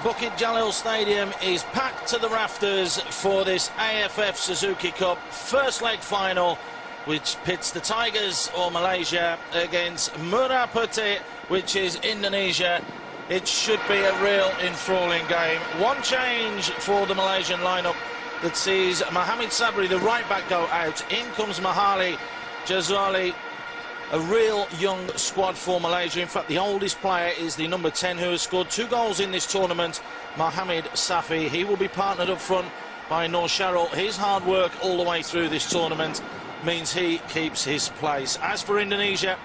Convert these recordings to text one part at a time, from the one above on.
Bukit Jalil Stadium is packed to the rafters for this AFF Suzuki Cup first leg final, which pits the Tigers or Malaysia against Merah Putih, which is Indonesia. It should be a real enthralling game. One change for the Malaysian lineup that sees Mohamed Sabri, the right back, go out. In comes Mahali Jazali. A real young squad for Malaysia. In fact, the oldest player is the number 10 who has scored 2 goals in this tournament, Mohamed Safi. He will be partnered up front by Noor Sharrell. His hard work all the way through this tournament means he keeps his place. As for Indonesia,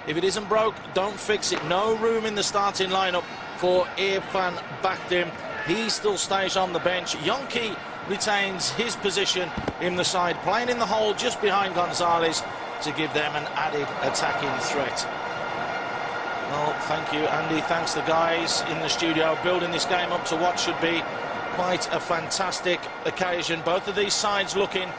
if it isn't broke, don't fix it. No room in the starting lineup for Irfan Bakhdim. He still stays on the bench. Yonki retains his position in the side, playing in the hole just behind Gonzalez to give them an added attacking threat. Well, thank you, Andy. Thanks the guys in the studio building this game up to what should be quite a fantastic occasion. Both of these sides looking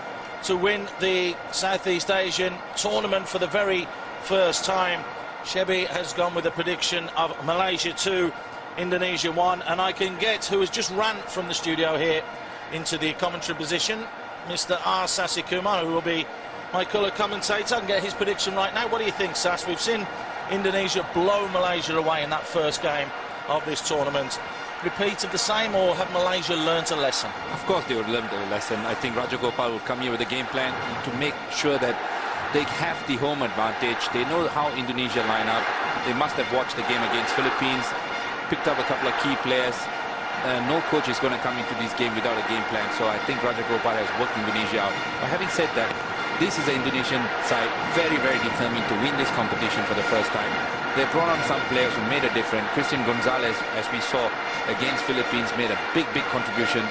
to win the Southeast Asian tournament for the very first time. Shebi has gone with a prediction of Malaysia 2, Indonesia 1, and I can get who has just ran from the studio here into the commentary position, Mr. R. Sasikumar, who will be my colour commentator. I can get his prediction right now. What do you think, Sass? We've seen Indonesia blow Malaysia away in that first game of this tournament. Repeat of the same, or have Malaysia learnt a lesson? Of course they would learn a lesson. I think Rajagopal will come here with a game plan to make sure that they have the home advantage. They know how Indonesia line up. They must have watched the game against Philippines, picked up a couple of key players. No coach is going to come into this game without a game plan. So I think Rajagopal has worked Indonesia out. But having said that, this is an Indonesian side very, very determined to win this competition for the first time. They've brought on some players who made a difference. Christian Gonzalez, as we saw against Philippines, made a big, big contribution.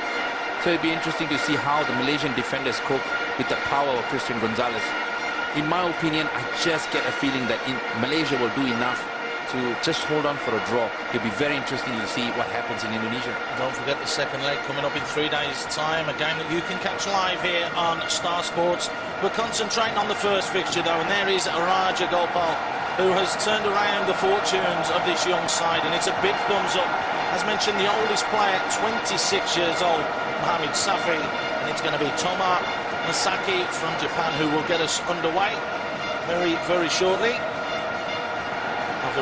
So it'd be interesting to see how the Malaysian defenders cope with the power of Christian Gonzalez. In my opinion, I just get a feeling that Malaysia will do enough to just hold on for a draw. It'll be very interesting to see what happens in Indonesia. Don't forget the second leg coming up in 3 days' time, a game that you can catch live here on Star Sports. We're concentrating on the first fixture though, and there is Raja Gopal, who has turned around the fortunes of this young side, and it's a big thumbs up. As mentioned, the oldest player, 26 years old, Mohamed Safi, and it's going to be Toma Masaki from Japan who will get us underway very, very shortly.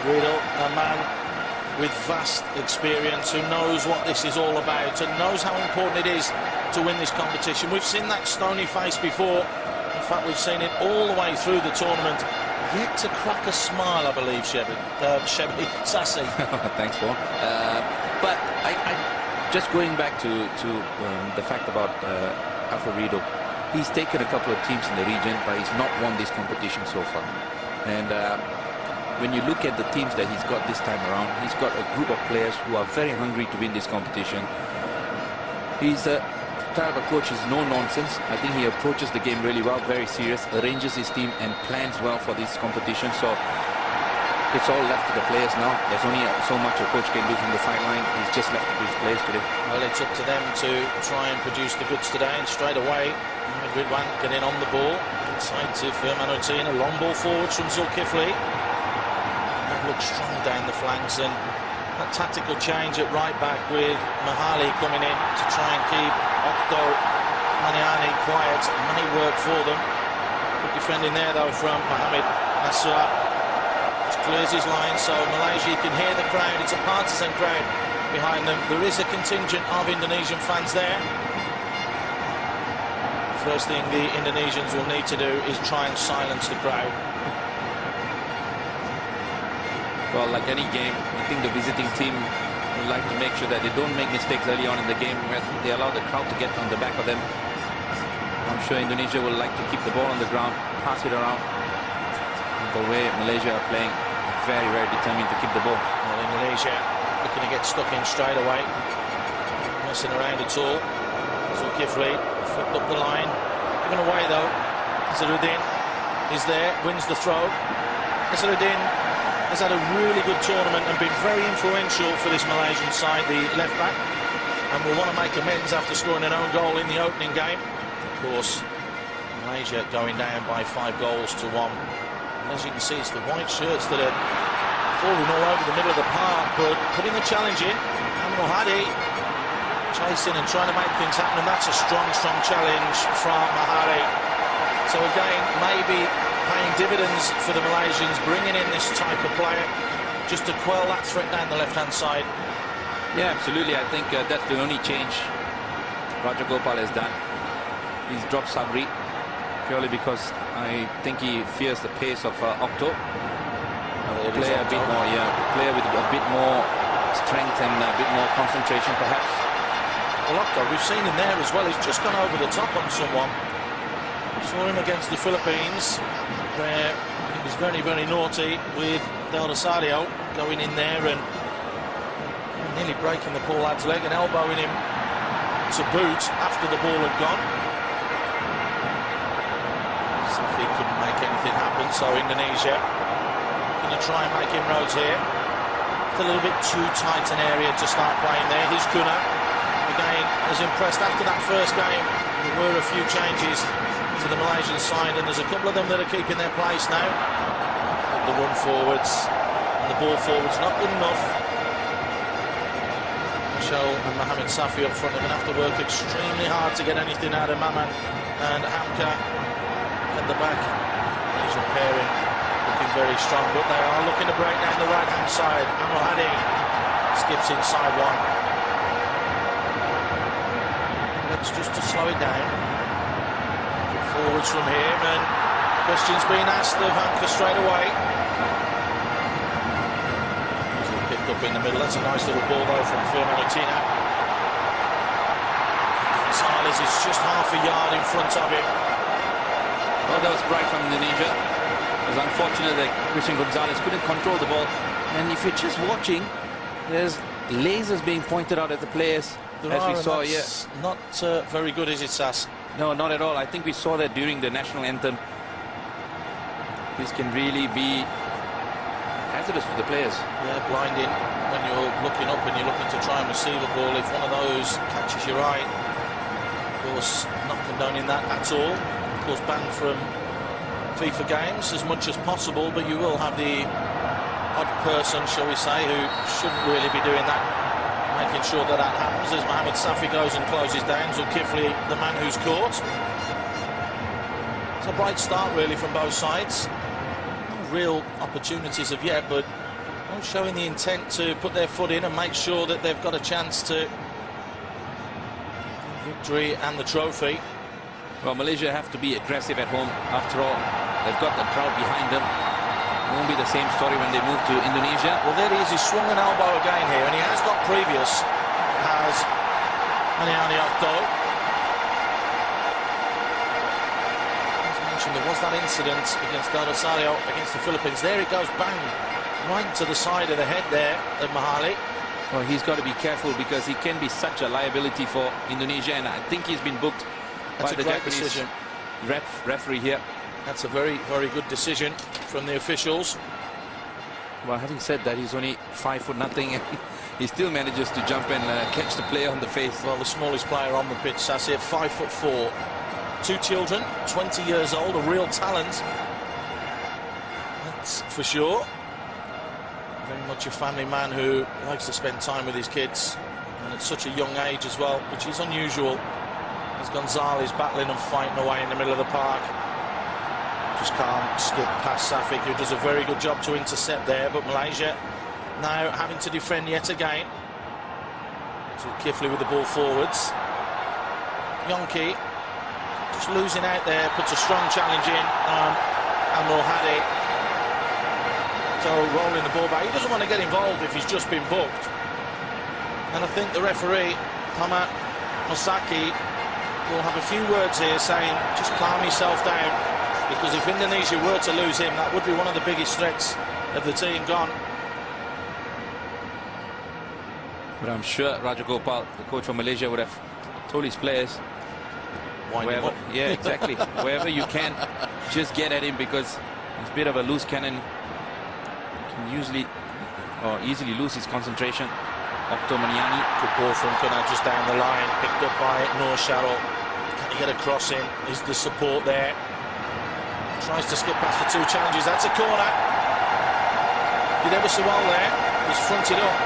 Riddle, a man with vast experience who knows what this is all about and knows how important it is to win this competition. We've seen that stony face before. In fact, we've seen it all the way through the tournament. Yet to crack a smile, I believe, Shebi. Sassy. Thanks, Paul. But I just going back to the fact about Alfredo, he's taken a couple of teams in the region, but he's not won this competition so far. And when you look at the teams that he's got this time around, he's got a group of players who are very hungry to win this competition. He's a type of coach, he's no nonsense. I think he approaches the game really well, very serious, arranges his team and plans well for this competition. So it's all left to the players now. There's only so much a coach can do from the sideline. He's just left it to his players today. Well, it's up to them to try and produce the goods today, and straight away Ridwan getting on the ball inside to Firmanutin, a long ball forwards from Zulkifli. Look strong down the flanks, and that tactical change at right back with Mahali coming in to try and keep Okto Maniani quiet. Money work for them. Good defending there though from Mohamed Nasser. Just clears his line, so Malaysia, you can hear the crowd. It's a partisan crowd behind them. There is a contingent of Indonesian fans there. The first thing the Indonesians will need to do is try and silence the crowd. Well, like any game, I think the visiting team would like to make sure that they don't make mistakes early on in the game, where they allow the crowd to get on the back of them. I'm sure Indonesia will like to keep the ball on the ground, pass it around. The way Malaysia are playing, very, very determined to keep the ball. Well, Indonesia looking to get stuck in straight away, messing around at all. Zulkifli flipped up the line, given away though. Azharuddin is there, wins the throw. Azharuddin has had a really good tournament and been very influential for this Malaysian side, the left back, and will want to make amends after scoring an own goal in the opening game. Of course, Malaysia going down by 5 goals to 1. And as you can see, it's the white shirts that are falling all over the middle of the park, but putting a challenge in. Amro Hadi chasing and trying to make things happen, and that's a strong challenge from Mahari. So again, maybe paying dividends for the Malaysians, bringing in this type of player just to quell that threat down the left-hand side. Yeah, absolutely. I think that's the only change Rajagopal has done. He's dropped Sabri purely because I think he fears the pace of Octo. Play a bit more, player with a bit more strength and a bit more concentration, perhaps. Well, Octo, we've seen him there as well. He's just gone over the top on someone. Saw him against the Philippines, where he was very naughty with Del Rosario going in there and nearly breaking the poor lad's leg and elbowing him to boot after the ball had gone. So if he couldn't make anything happen, so Indonesia going to try and make inroads here. It's a little bit too tight an area to start playing there. Here's Kuna, again, as impressed after that first game. There were a few changes to the Malaysian side, and there's a couple of them that are keeping their place now. The run forwards and the ball forwards not good enough. Michel and Mohamed Safi up front are going to have to work extremely hard to get anything out of Maman and Hamka at the back. Malaysian pairing looking very strong, but they are looking to break down the right-hand side. Amro Hadi skips inside one. Let's just to slow it down. Forwards from him, and questions being asked of Hamka straight away. Easily picked up in the middle. That's a nice little ball though from Firmino Tina. Gonzalez is just half a yard in front of him. Well, that was bright from Indonesia. It was unfortunate that Christian Gonzalez couldn't control the ball. And if you're just watching, there's lasers being pointed out at the players, as we saw here. Not very good, is it, Sass? No, not at all. I think we saw that during the national anthem. This can really be hazardous for the players. Yeah, blinding when you're looking up and you're looking to try and receive a ball. If one of those catches your eye, of course, not condoning that at all. Of course, banned from FIFA games as much as possible, but you will have the odd person, shall we say, who shouldn't really be doing that, making sure that that happens as Mohamed Safi goes and closes down. Zulkifli, the man who's caught. It's a bright start really from both sides. No real opportunities of yet, but showing the intent to put their foot in and make sure that they've got a chance to victory and the trophy. Well, Malaysia have to be aggressive at home. After all, they've got the crowd behind them. It won't be the same story when they move to Indonesia. Well, there he is. He swung an elbow again here, and he has got previous as Aniani Octo. As mentioned, there was that incident against Del Rosario against the Philippines. There it goes, bang, right to the side of the head there of Mahali. Well, he's got to be careful because he can be such a liability for Indonesia, and I think he's been booked by the Japanese decision. referee here. That's a very good decision from the officials. Well, having said that, he's only 5 foot nothing, and he still manages to jump and catch the player on the face. Well, the smallest player on the pitch, Sassi, at 5'4". 2 children, 20 years old, a real talent. That's for sure. Very much a family man who likes to spend time with his kids, and at such a young age as well, which is unusual. As Gonzalez battling and fighting away in the middle of the park. Just can't skip past Safik, who does a very good job to intercept there, but Malaysia now having to defend yet again. Zulkifli with the ball forwards. Yonki just losing out there, puts a strong challenge in on Amro Hadi. So rolling the ball back. He doesn't want to get involved if he's just been booked. And I think the referee, Hama Masaki, will have a few words here saying, just calm yourself down, because if Indonesia were to lose him, that would be one of the biggest threats of the team gone. But I'm sure Rajagopal, the coach from Malaysia, would have told his players, wherever, yeah, exactly, wherever you can, just get at him, because he's a bit of a loose cannon. Can usually or easily lose his concentration. Octo Maniani. Good ball from Kuna just down the line, picked up by Noor Sharrell. Can he get a cross in? Is the support there? Tries to skip past the 2 challenges. That's a corner. did ever so well there. Was fronted up.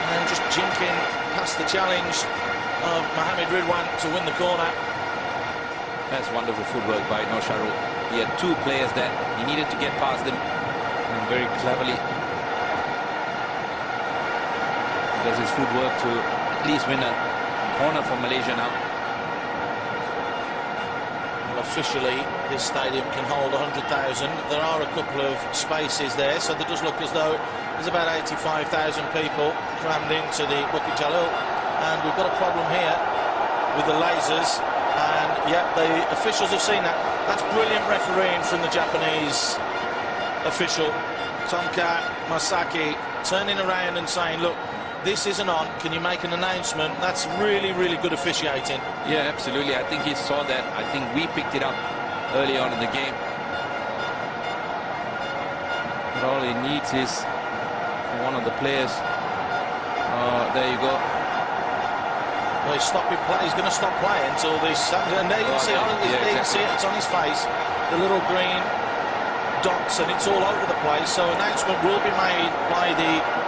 And just jinking past the challenge of Mohamed Ridwan to win the corner. That's wonderful footwork by Nosharu. He had two players there. He needed to get past them. And very cleverly does his footwork to at least win a corner for Malaysia now. Well, officially, this stadium can hold 100,000. There are a couple of spaces there, so it does look as though there's about 85,000 people crammed into the Bukit Jalil. And we've got a problem here with the lasers. And yeah, the officials have seen that. That's brilliant refereeing from the Japanese official, Tonka Masaki, turning around and saying, look, this isn't on, can you make an announcement? That's really, really good officiating. Yeah, absolutely. I think he saw that. I think we picked it up early on in the game. But all he needs is one of the players. There you go. Well, he's stopping play. He's going to stop play until this. And there you can see, see it. It's on his face. The little green dots, and it's all over the place. So announcement will be made by the.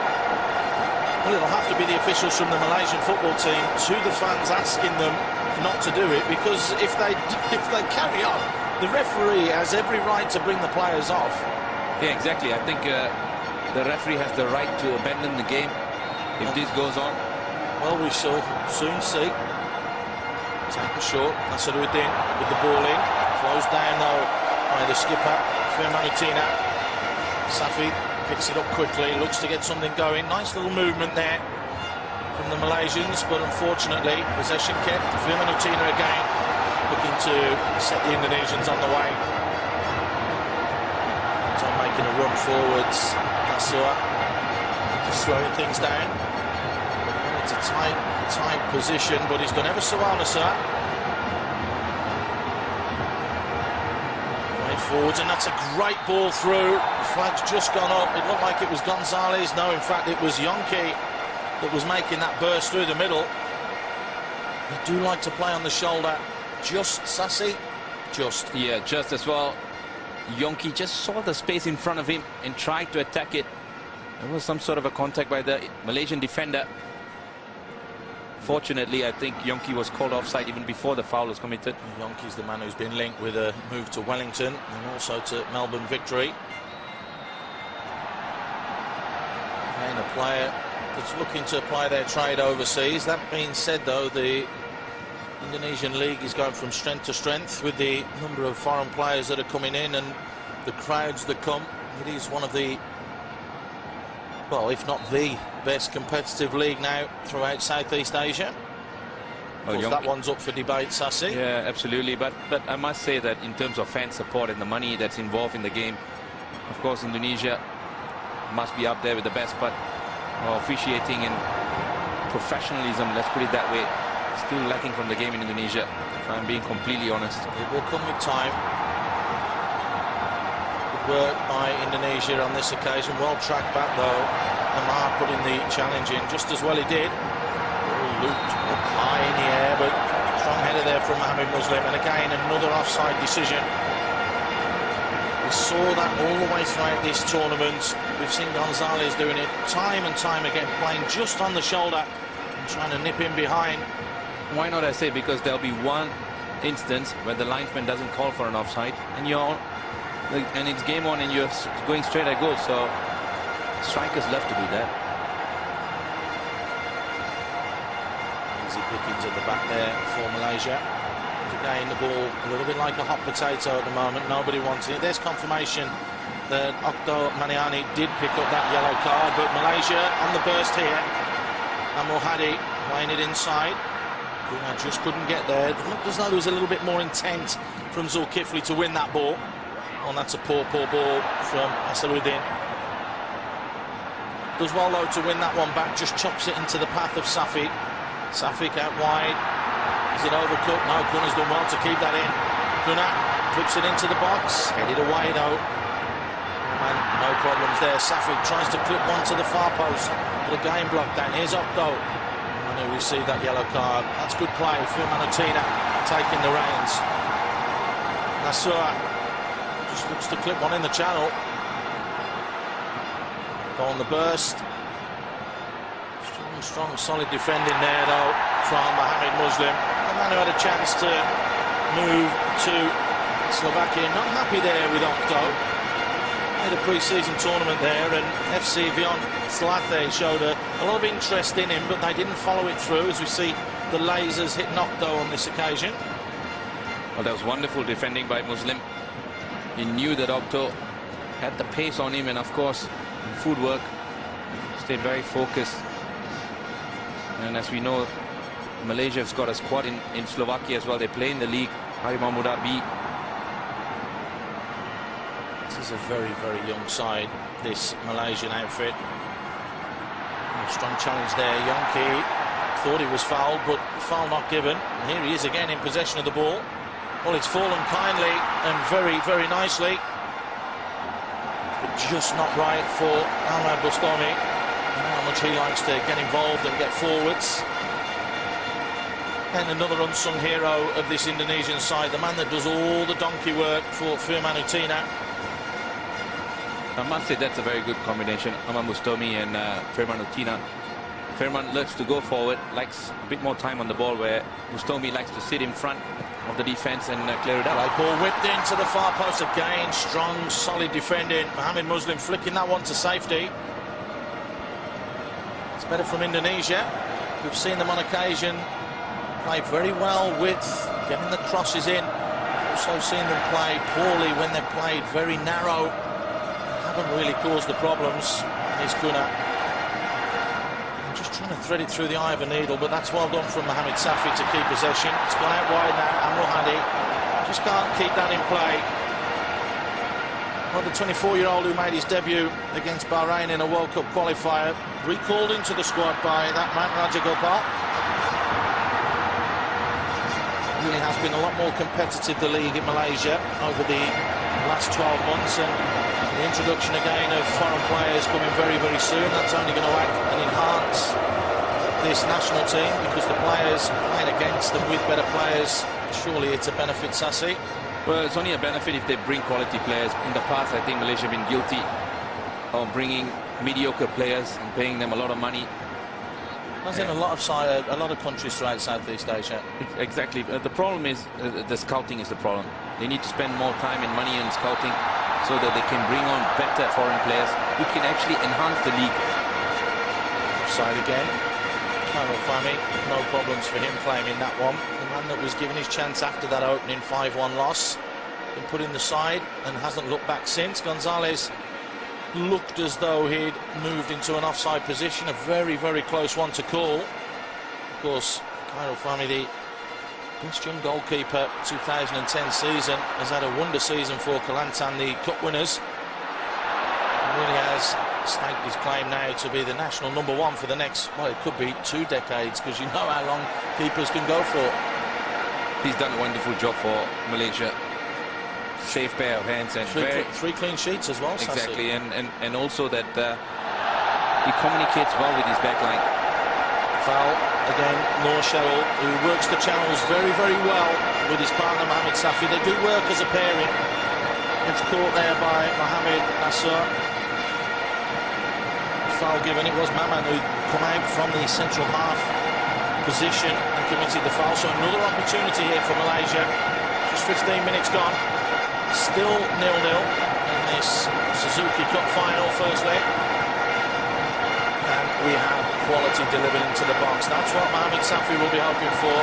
Well, it'll have to be the officials from the Malaysian football team to the fans, asking them not to do it, because if they carry on, the referee has every right to bring the players off. Yeah, exactly. I think the referee has the right to abandon the game if this goes on. Well, we shall soon see. Taken short. Nasaruddin with the ball in. Closed down, though, by the skipper, Firmanutina. Safi picks it up quickly. Looks to get something going. Nice little movement there from the Malaysians, but unfortunately, possession kept. Firmanutina again, looking to set the Indonesians on the way. So making a run forwards. Nasua just slowing things down. It's a tight position, but he's done ever so well, Nasser. Going forwards, and that's a great ball through. The flag's just gone up. It looked like it was Gonzalez. No, in fact, it was Yonki that was making that burst through the middle. They do like to play on the shoulder. Just, Sassi? Just. Yeah, just as well. Yonki just saw the space in front of him and tried to attack it. There was some sort of a contact by the Malaysian defender. Fortunately, I think Yonki was called offside even before the foul was committed. Yonki's the man who's been linked with a move to Wellington and also to Melbourne Victory. And a player that's looking to apply their trade overseas. That being said, though, the Indonesian league is going from strength to strength with the number of foreign players that are coming in and the crowds that come. It is one of the, well, if not the best competitive league now throughout Southeast Asia. Well, that one's up for debate, Sassi. Yeah, absolutely. But I must say that in terms of fan support and the money that's involved in the game, of course, Indonesia must be up there with the best. But officiating and professionalism, let's put it that way, still lacking from the game in Indonesia, if I'm being completely honest. It will come with time. Good work by Indonesia on this occasion. Well tracked back, though. Amar put in the challenge in just as well he did. Looped up high in the air, but strong header there from Mohamed Muslim, and again another offside decision. We saw that all the way throughout this tournament. We've seen Gonzalez doing it time and time again, playing just on the shoulder and trying to nip in behind. Why not, I say, because there'll be one instance where the linesman doesn't call for an offside and it's game on and you're going straight at goal, so strikers love to do that. Easy pickings at the back there for Malaysia. Again, the ball a little bit like a hot potato at the moment. Nobody wants it. There's confirmation that Okto Maniani did pick up that yellow card, but Malaysia on the burst here. And Mohadi playing it inside. I just couldn't get there. It looked as though there was a little bit more intent from Zulkifli to win that ball. Oh, and that's a poor ball from Asaruddin. Does well, though, to win that one back. Just chops it into the path of Safi. Safik out wide. Is it overcooked? No, Kuna's done well to keep that in. Kuna flips it into the box. Headed away, though. And no problems there. Safik tries to clip one to the far post. But again blocked down. Here's Okto. And who received that yellow card. That's good play. Firmanutina taking the reins. Nasua just looks to clip one in the channel. Go on the burst. Strong, solid defending there, though, from Mohamed Muslim. The man who had a chance to move to Slovakia. Not happy there with Okto. Had a pre-season tournament there, and FC Vion Slate showed a lot of interest in him, but they didn't follow it through, as we see the lasers hit Okto on this occasion. Well, that was wonderful defending by Muslim. He knew that Okto had the pace on him, and of course, in footwork, stayed very focused. And as we know, Malaysia has got a squad in Slovakia as well. They play in the league. Harimau Muda B. This is a very, very young side, this Malaysian outfit. Strong challenge there. Yongki thought he was fouled, but foul not given. And here he is again in possession of the ball. Well, it's fallen kindly and very, very nicely, but just not right for Ahmad Bustami. How much he likes to get involved and get forwards. And another unsung hero of this Indonesian side, the man that does all the donkey work for Firman Utina. I must say that's a very good combination, Ahmad Bustami and Firman Utina. Firman loves to go forward, likes a bit more time on the ball, where Bustami likes to sit in front of the defence and clear it out. Like ball whipped into the far post again. Strong, solid defending. Mohamed Muslim flicking that one to safety. It's better from Indonesia. We've seen them on occasion play very well with getting the crosses in. Also seen them play poorly when they've played very narrow. Haven't really caused the problems. Here's Kuna. Just trying to thread it through the eye of a needle, but that's well done from Mohamed Safi to keep possession. It's gone out wide now. Amrul Hadi just can't keep that in play. Well, the 24-year-old who made his debut against Bahrain in a World Cup qualifier, recalled into the squad by that man, Rajagopal. Really has been a lot more competitive, the league in Malaysia, over the last 12 months, and the introduction again of foreign players coming very, very soon. That's only going to add and enhance this national team, because the players playing against them with better players, surely it's a benefit, Sassi. Well, it's only a benefit if they bring quality players. In the past, I think Malaysia have been guilty of bringing mediocre players and paying them a lot of money. As in a lot of countries throughout Southeast Asia. Exactly. The problem is the scouting is the problem. They need to spend more time and money on scouting so that they can bring on better foreign players who can actually enhance the league. Offside again. Khairul Fahmy, no problems for him claiming that one. The man that was given his chance after that opening 5-1 loss, been put in the side and hasn't looked back since. Gonzalez looked as though he'd moved into an offside position, a very, very close one to call. Of course, Khairul Fahmy, the best young goalkeeper 2010 season, has had a wonder season for Kelantan, the cup winners. He really has staked his claim now to be the national #1 for the next, well, it could be 2 decades, because you know how long keepers can go for. He's done a wonderful job for Malaysia. Safe pair of hands and three clean sheets as well. Exactly, and also that he communicates well with his backline. Foul again, Noor Sherrill, who works the channels very, very well with his partner Mohamed Safi. They do work as a pairing. It's caught there by Mohamed Nasser. Foul given. It was Maman who come out from the central half position and committed the foul. So another opportunity here for Malaysia. Just 15 minutes gone. Still 0-0 in this Suzuki Cup final, first leg. And we have quality delivered into the box. That's what Mohamed Safi will be hoping for.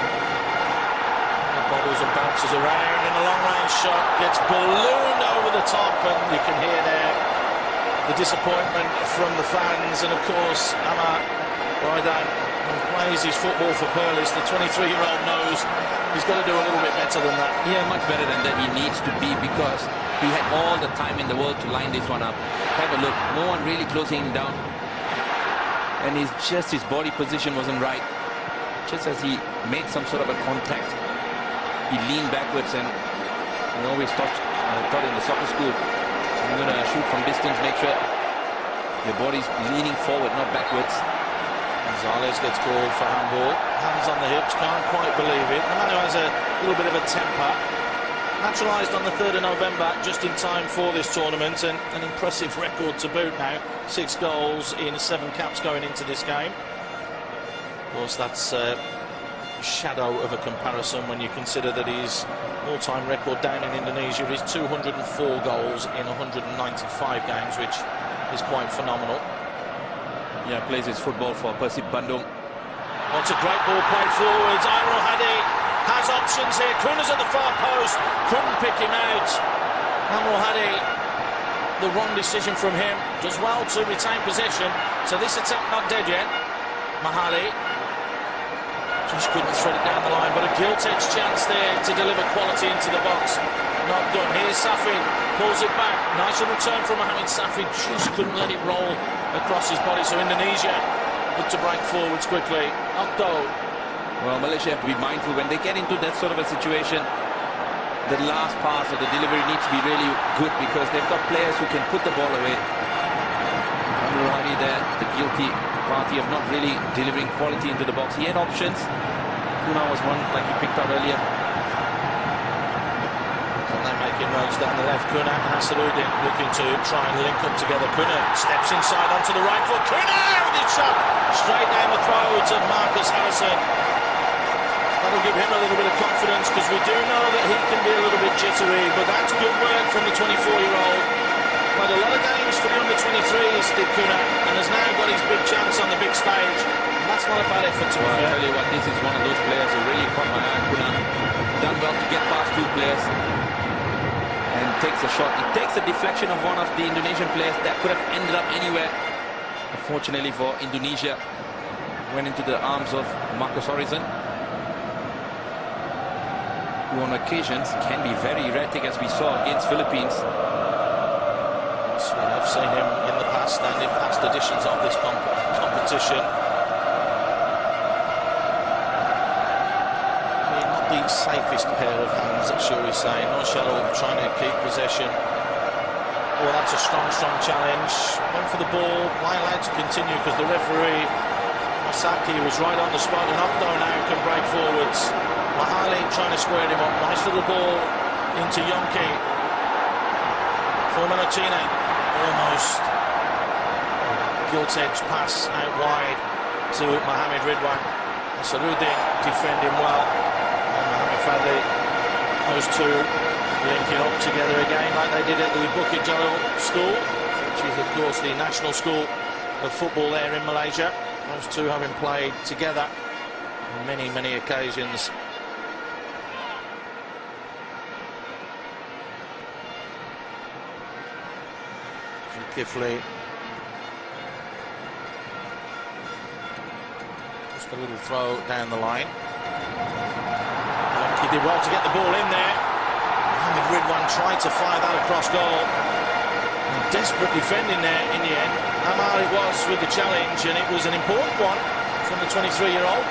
Bobbles and bounces around, and a long-range shot gets ballooned over the top, and you can hear there the disappointment from the fans. And of course, Amar Roydan, who plays his football for Perlis, the 23-year-old knows he's got to do a little bit better than that. Yeah, much better than that he needs to be, because he had all the time in the world to line this one up. Have a look, no one really closing him down, and his body position wasn't right. Just as he made some sort of a contact, he leaned backwards, and I always thought in the soccer school, I'm going to shoot from distance, make sure your body's leaning forward, not backwards. Gonzalez gets called for handball. Hands on the hips, can't quite believe it. The man who has a little bit of a temper. Naturalised on the 3rd of November, just in time for this tournament, and an impressive record to boot now. 6 goals in 7 caps going into this game. Of course, that's a shadow of a comparison when you consider that his all-time record down in Indonesia is 204 goals in 195 games, which is quite phenomenal. Yeah, plays his football for Persib Bandung. What's a great ball played forwards. Ayrul Hadi has options here. Kuna's at the far post. Couldn't pick him out. Ayrul Hadi, the wrong decision from him. Does well to retain possession. So this attack not dead yet. Mahali just couldn't thread it down the line. But a gilt-edged chance there to deliver quality into the box. Not done. Here's Safin. Pulls it back. Nice little turn from Mohamed Safin. Just couldn't let it roll across his body. So Indonesia look to break forwards quickly. Okto. Well, Malaysia have to be mindful when they get into that sort of a situation. The last pass or the delivery needs to be really good because they've got players who can put the ball away. Ayrul Hadi there, the guilty party of not really delivering quality into the box. He had options. Kuna was one like he picked out earlier. And they're making runs down the left. Kuna and Hasanuddin looking to try and link up together. Kuna steps inside onto the right foot. Kuna with his shot straight down the throat of Marcus Harrison. That'll give him a little bit of confidence because we do know that he can be a little bit jittery, but that's good work from the 24-year-old. Played a lot of games for the under-23s, did Kuna, and has now got his big chance on the big stage. And that's not a bad effort to be fair. I'll tell you what, this is one of those players who really caught my eye. Kuna done well to get past 2 players and takes a shot. It takes a deflection of one of the Indonesian players that could have ended up anywhere. Unfortunately for Indonesia, went into the arms of Marcus Horizon, who on occasions can be very erratic, as we saw against Philippines. So I've seen him in the past and in past editions of this competition. Not the safest pair of hands, shall we say. Norshell trying to keep possession. Well, that's a strong challenge. Went for the ball, not allowed to continue because the referee, Masaki, was right on the spot, and Okto now can break forwards. Mahali trying to square him up. Nice little ball into Yonki. For Manotina. Almost gilt-edged pass out wide to Mohamed Ridwan. Saruddin defending well. And Mohamed Fadli, those two linking up together again like they did at the Bukit Jalil School, which is of course the national school of football there in Malaysia. Those two having played together on many occasions. Kifley. Just a little throw down the line. He did well to get the ball in there. Mohamed Ridwan tried to fire that across goal. And desperate defending there in the end. Amar it was with the challenge, and it was an important one from the 23-year-old.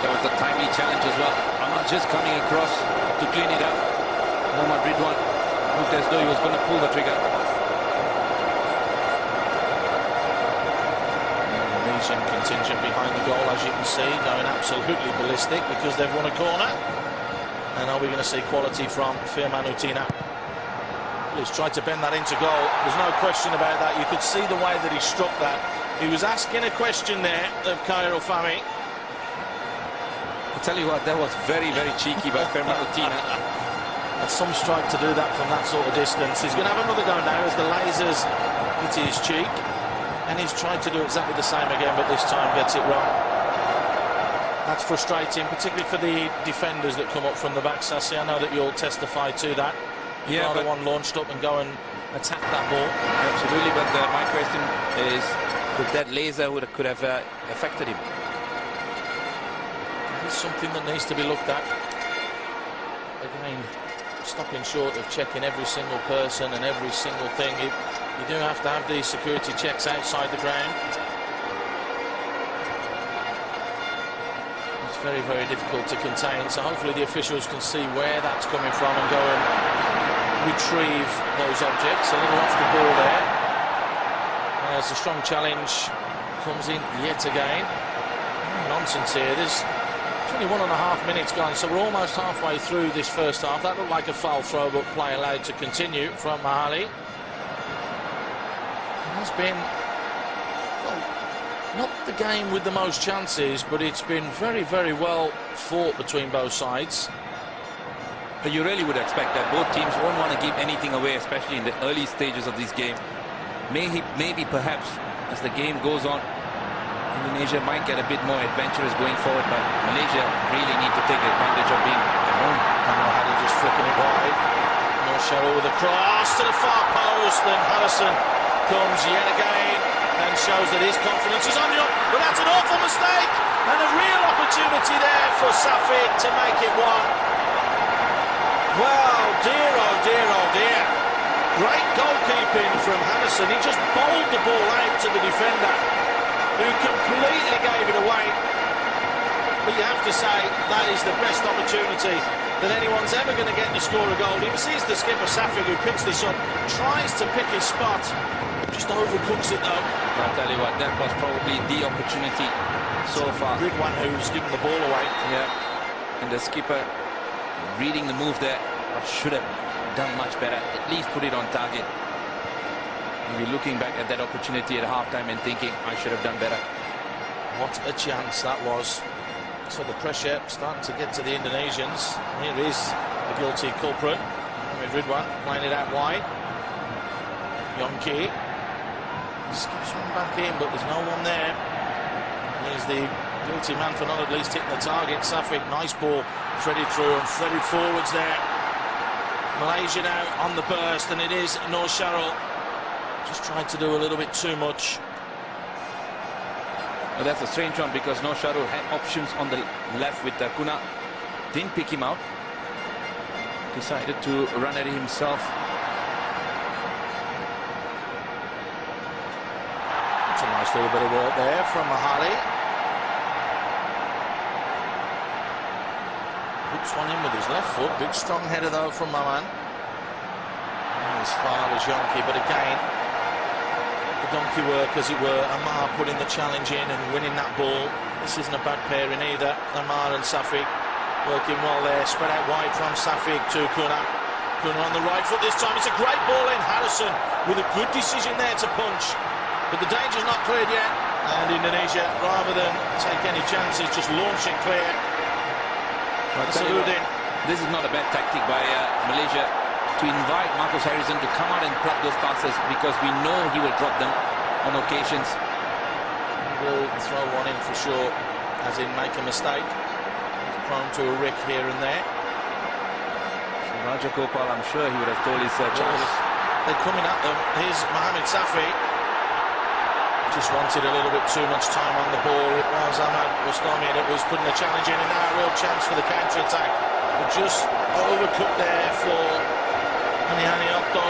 That was a timely challenge as well. Amar just coming across to clean it up. Mohamed Ridwan looked as though he was going to pull the trigger. Contingent behind the goal, as you can see, going absolutely ballistic because they've won a corner. And are we going to see quality from Firman Utina? He's tried to bend that into goal. There's no question about that. You could see the way that he struck that. He was asking a question there of Khairul Fahmi. I tell you what, that was very cheeky by Firman Utina. That's some strike to do that from that sort of distance. He's going to have another go now as the lasers hit his cheek. And he's tried to do exactly the same again, but this time gets it wrong. That's frustrating, particularly for the defenders that come up from the back. Sassi, I know that you'll testify to that. Yeah, but one launched up and go and attack that ball. Absolutely, but my question is, could that laser could have affected him? It's something that needs to be looked at. Again, stopping short of checking every single person and every single thing. You do have to have these security checks outside the ground. It's very difficult to contain, so hopefully the officials can see where that's coming from and go and retrieve those objects. A little off the ball there. There's a strong challenge, comes in yet again. Nonsense here. There's 21.5 minutes gone, so we're almost halfway through this first half. That looked like a foul throw, but play allowed to continue from Mahali. It has been, well, not the game with the most chances, but it's been very, very well fought between both sides. But you really would expect that both teams won't want to give anything away, especially in the early stages of this game. Maybe perhaps as the game goes on, Indonesia might get a bit more adventurous going forward, but Malaysia really need to take advantage of being at home. Mahali just flicking it wide. Norsharo with a cross to the far post, and Harrison comes yet again and shows that his confidence is on the up. But that's an awful mistake, and a real opportunity there for Safik to make it one. Well, dear, oh dear, oh dear. Great goalkeeping from Harrison. He just bowled the ball out to the defender, who completely gave it away. But you have to say that is the best opportunity that anyone's ever going to get to score a goal. He sees the skipper Safik, who picks this up, tries to pick his spot, just overcooks it though. I'll tell you what, that was probably the opportunity so far. Ridwan who's given the ball away. Yeah, and the skipper reading the move there, should have done much better, at least put it on target. Maybe looking back at that opportunity at halftime and thinking, I should have done better. What a chance that was. So the pressure starting to get to the Indonesians. Here is the guilty culprit. Ridwan playing it out wide. Yongki skips one back in, but there's no one there. Here's the guilty man for not at least hitting the target. Safik, nice ball, threaded through and threaded forwards there. Malaysia now on the burst, and it is Norsharo. Just tried to do a little bit too much. Well, that's a strange one, because Norsharo had options on the left with Kuna. Didn't pick him out. Decided to run at it himself. That's a nice little bit of work there from Mahali. Hooks one in with his left foot. Big strong header though from Maman. As far as Yongki, but again, the donkey work, as it were. Amar putting the challenge in and winning that ball. This isn't a bad pairing either. Amar and Safik working well there. Spread out wide from Safik to Kuna. Kuna on the right foot this time. It's a great ball in. Harrison with a good decision there to punch. But the danger's not cleared yet. And Indonesia, rather than take any chances, just launch it clear. This is not a bad tactic by Malaysia, to invite Marcus Harrison to come out and pluck those passes, because we know he will drop them on occasions. He will throw one in for sure, as in make a mistake. He's prone to a rick here and there. So Raja Gopal, I'm sure he would have told his charges. They're coming at them. Here's Mohamed Safi. Just wanted a little bit too much time on the ball. It was Ahmad Bustami that was putting the challenge in, and now a real chance for the counter-attack. But just overcooked there for Hani Okto.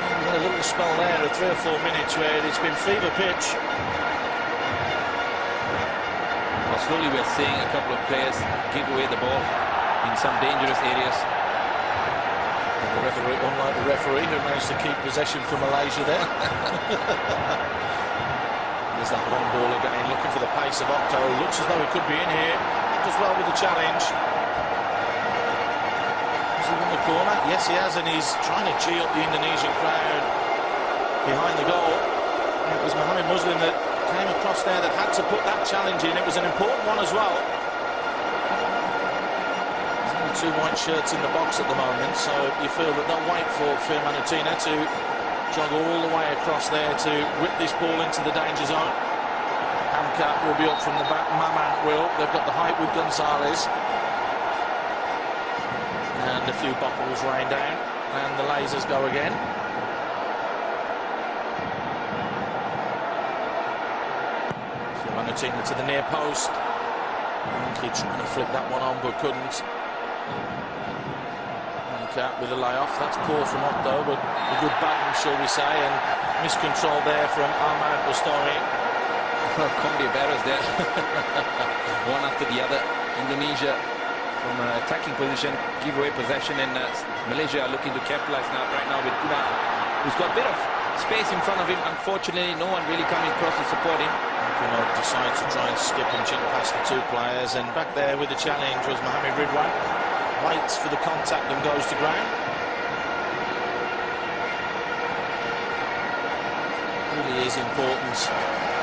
We had a little spell there of 3 or 4 minutes where it's been fever pitch. Well, slowly we're seeing a couple of players give away the ball in some dangerous areas. The referee, unlike the referee, who managed to keep possession for Malaysia there. There's that long ball again, looking for the pace of Okto. Looks as though he could be in here. Does well with the challenge. Has he won the corner? Yes, he has, and he's trying to cheer up the Indonesian crowd behind the goal. And it was Mohamed Muslim that came across there that had to put that challenge in. It was an important one as well. 2 white shirts in the box at the moment, so you feel that they'll wait for Firmanutina to jog all the way across there to whip this ball into the danger zone. Hamka will be up from the back. Maman will. They've got the height with Gonzalez. And a few bottles rain down, and the lasers go again. Firmanutina to the near post. He trying to flip that one on, but couldn't. With a layoff, that's poor from Okto, but a good batting, shall we say, and miscontrol there from Ahmad Bustami. Well, comedy bearers there, one after the other. Indonesia from an attacking position, give away possession, and Malaysia are looking to capitalize now right now with Kuna, who's got a bit of space in front of him. Unfortunately, no one really coming across to support him. Kuno decides to try and skip and chip past the two players, and back there with the challenge was Mohamed Ridwan. Waits for the contact and goes to ground. Really is important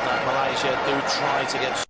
that Malaysia do try to get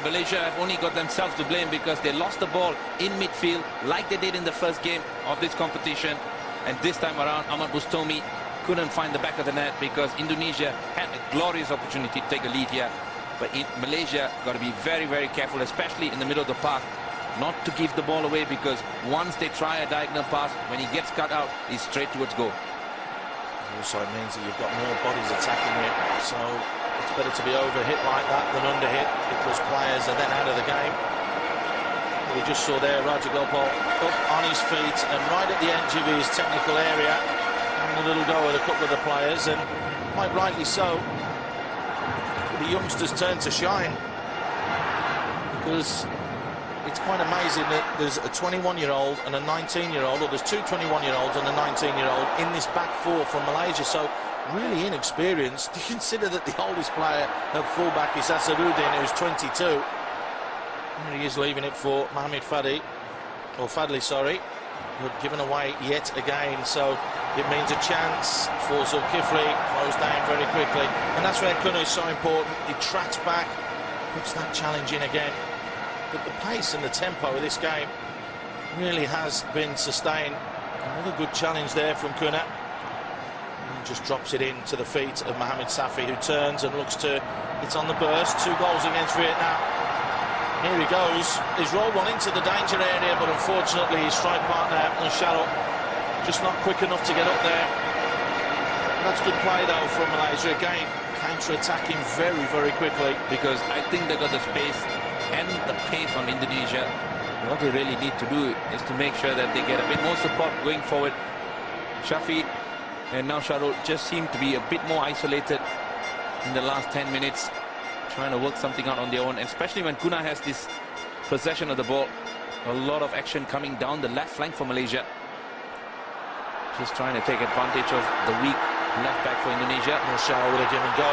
Malaysia have only got themselves to blame because they lost the ball in midfield like they did in the first game of this competition, and this time around Ahmad Bustomi couldn't find the back of the net because Indonesia had a glorious opportunity to take a lead here. But Malaysia got to be very, very careful, especially in the middle of the park, not to give the ball away, because once they try a diagonal pass, when he gets cut out, he's straight towards goal. Also, it means that you've got more bodies attacking you, so it's better to be over-hit like that than under-hit, because players are then out of the game. We just saw there Raja Gopal up on his feet and right at the edge of his technical area, having a little go at a couple of the players, and quite rightly so. The youngsters turn to shine, because it's quite amazing that there's a 21-year-old and a 19-year-old, or there's two 21-year-olds and a 19-year-old in this back four from Malaysia. So really inexperienced. Do you consider that the oldest player at fullback is Asaruddin, who's 22? And he is leaving it for Mohamed Fadli, who had given away yet again. So it means a chance for Zulkifli, closed down very quickly. And that's where Kuno is so important. He tracks back, puts that challenge in again. But the pace and the tempo of this game really has been sustained. Another good challenge there from Kuno. Just drops it into the feet of Mohamed Safi, who turns and looks to hit on the burst. 2 goals against Vietnam. Here he goes. He's rolled one into the danger area, but unfortunately his strike partner, Nusharo, just not quick enough to get up there. That's good play though from Malaysia. Again, counter-attacking very, very quickly. Because I think they got the space and the pace on Indonesia. What they really need to do is to make sure that they get a bit more support going forward. Shafi and now Shahrul just seem to be a bit more isolated in the last 10 minutes, trying to work something out on their own, especially when Kuna has this possession of the ball. A lot of action coming down the left flank for Malaysia. Just trying to take advantage of the weak left back for Indonesia. Marshall with a give and go,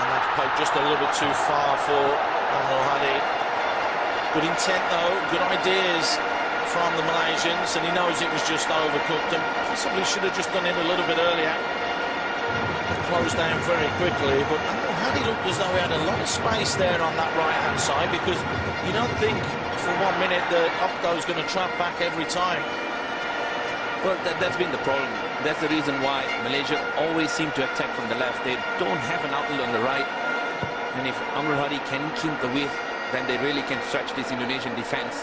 and that's poked just a little bit too far for Anwar Hadi. Good intent though, good ideas from the Malaysians, and he knows it was just overcooked and possibly should have just done it a little bit earlier. Closed down very quickly, but Hadi looked as though he had a lot of space there on that right-hand side, because you don't think for 1 minute that Okto's going to trap back every time. Well, that's been the problem. That's the reason why Malaysia always seem to attack from the left. They don't have an outlet on the right, and if Anwar Hadi can keep the width, then they really can stretch this Indonesian defence.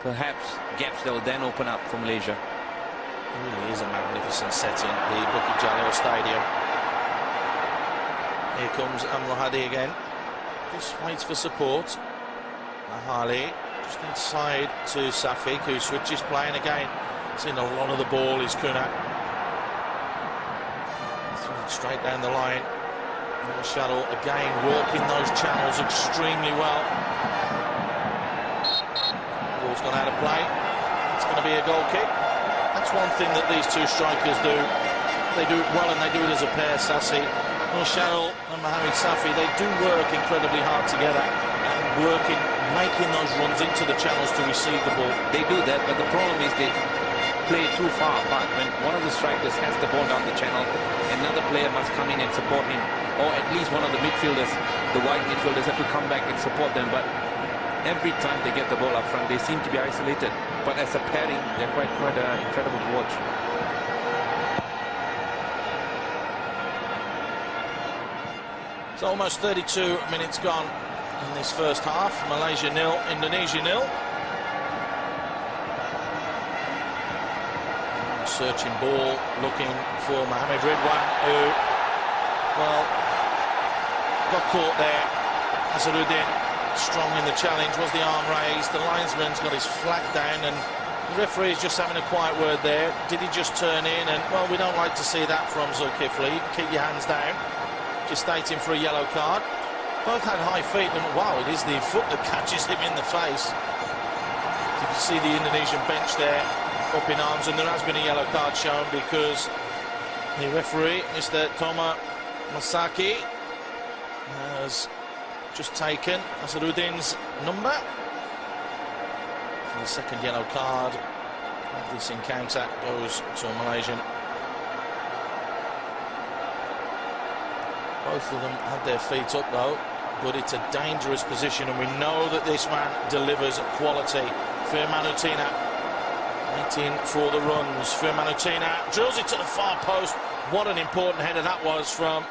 Perhaps gaps that will then open up for Malaysia. It really is a magnificent setting, the Bukit Jalil Stadium. Here comes Anwar Hadi again. Just waits for support. Ahali just inside to Safik, who switches playing again. Seen a lot of the ball is Kuna. Straight down the line. Shuttle again working those channels extremely well. Ball's gone out of play. It's going to be a goal kick. That's one thing that these two strikers do. They do it well, and they do it as a pair. Sassi, Shuttle and Mohamed Safi, they do work incredibly hard together, and making those runs into the channels to receive the ball. They do that, but the problem is they play too far apart. When one of the strikers has the ball down the channel, another player must come in and support him, or at least one of the midfielders, the wide midfielders, have to come back and support them. But every time they get the ball up front, they seem to be isolated. But as a pairing, they're quite incredible to watch. It's almost 32 minutes gone in this first half. Malaysia 0, Indonesia 0. Searching ball, looking for Mohamed Ridwan, who, well, got caught there. Azharuddin, strong in the challenge. Was the arm raised? The linesman's got his flag down, and the referee's just having a quiet word there. Did he just turn in? And, well, we don't like to see that from Zulkifli. Keep your hands down. Gestating for a yellow card. Both had high feet, and, wow, it is the foot that catches him in the face. You can see the Indonesian bench there up in arms, and there has been a yellow card shown because the referee, Mr. Toma Masaki, has just taken Azharuddin's number. And the second yellow card of this encounter goes to a Malaysian. Both of them had their feet up though, but it's a dangerous position, and we know that this man delivers quality. Firmanutina waiting for the runs. Firmanutina drills it to the far post. What an important header that was from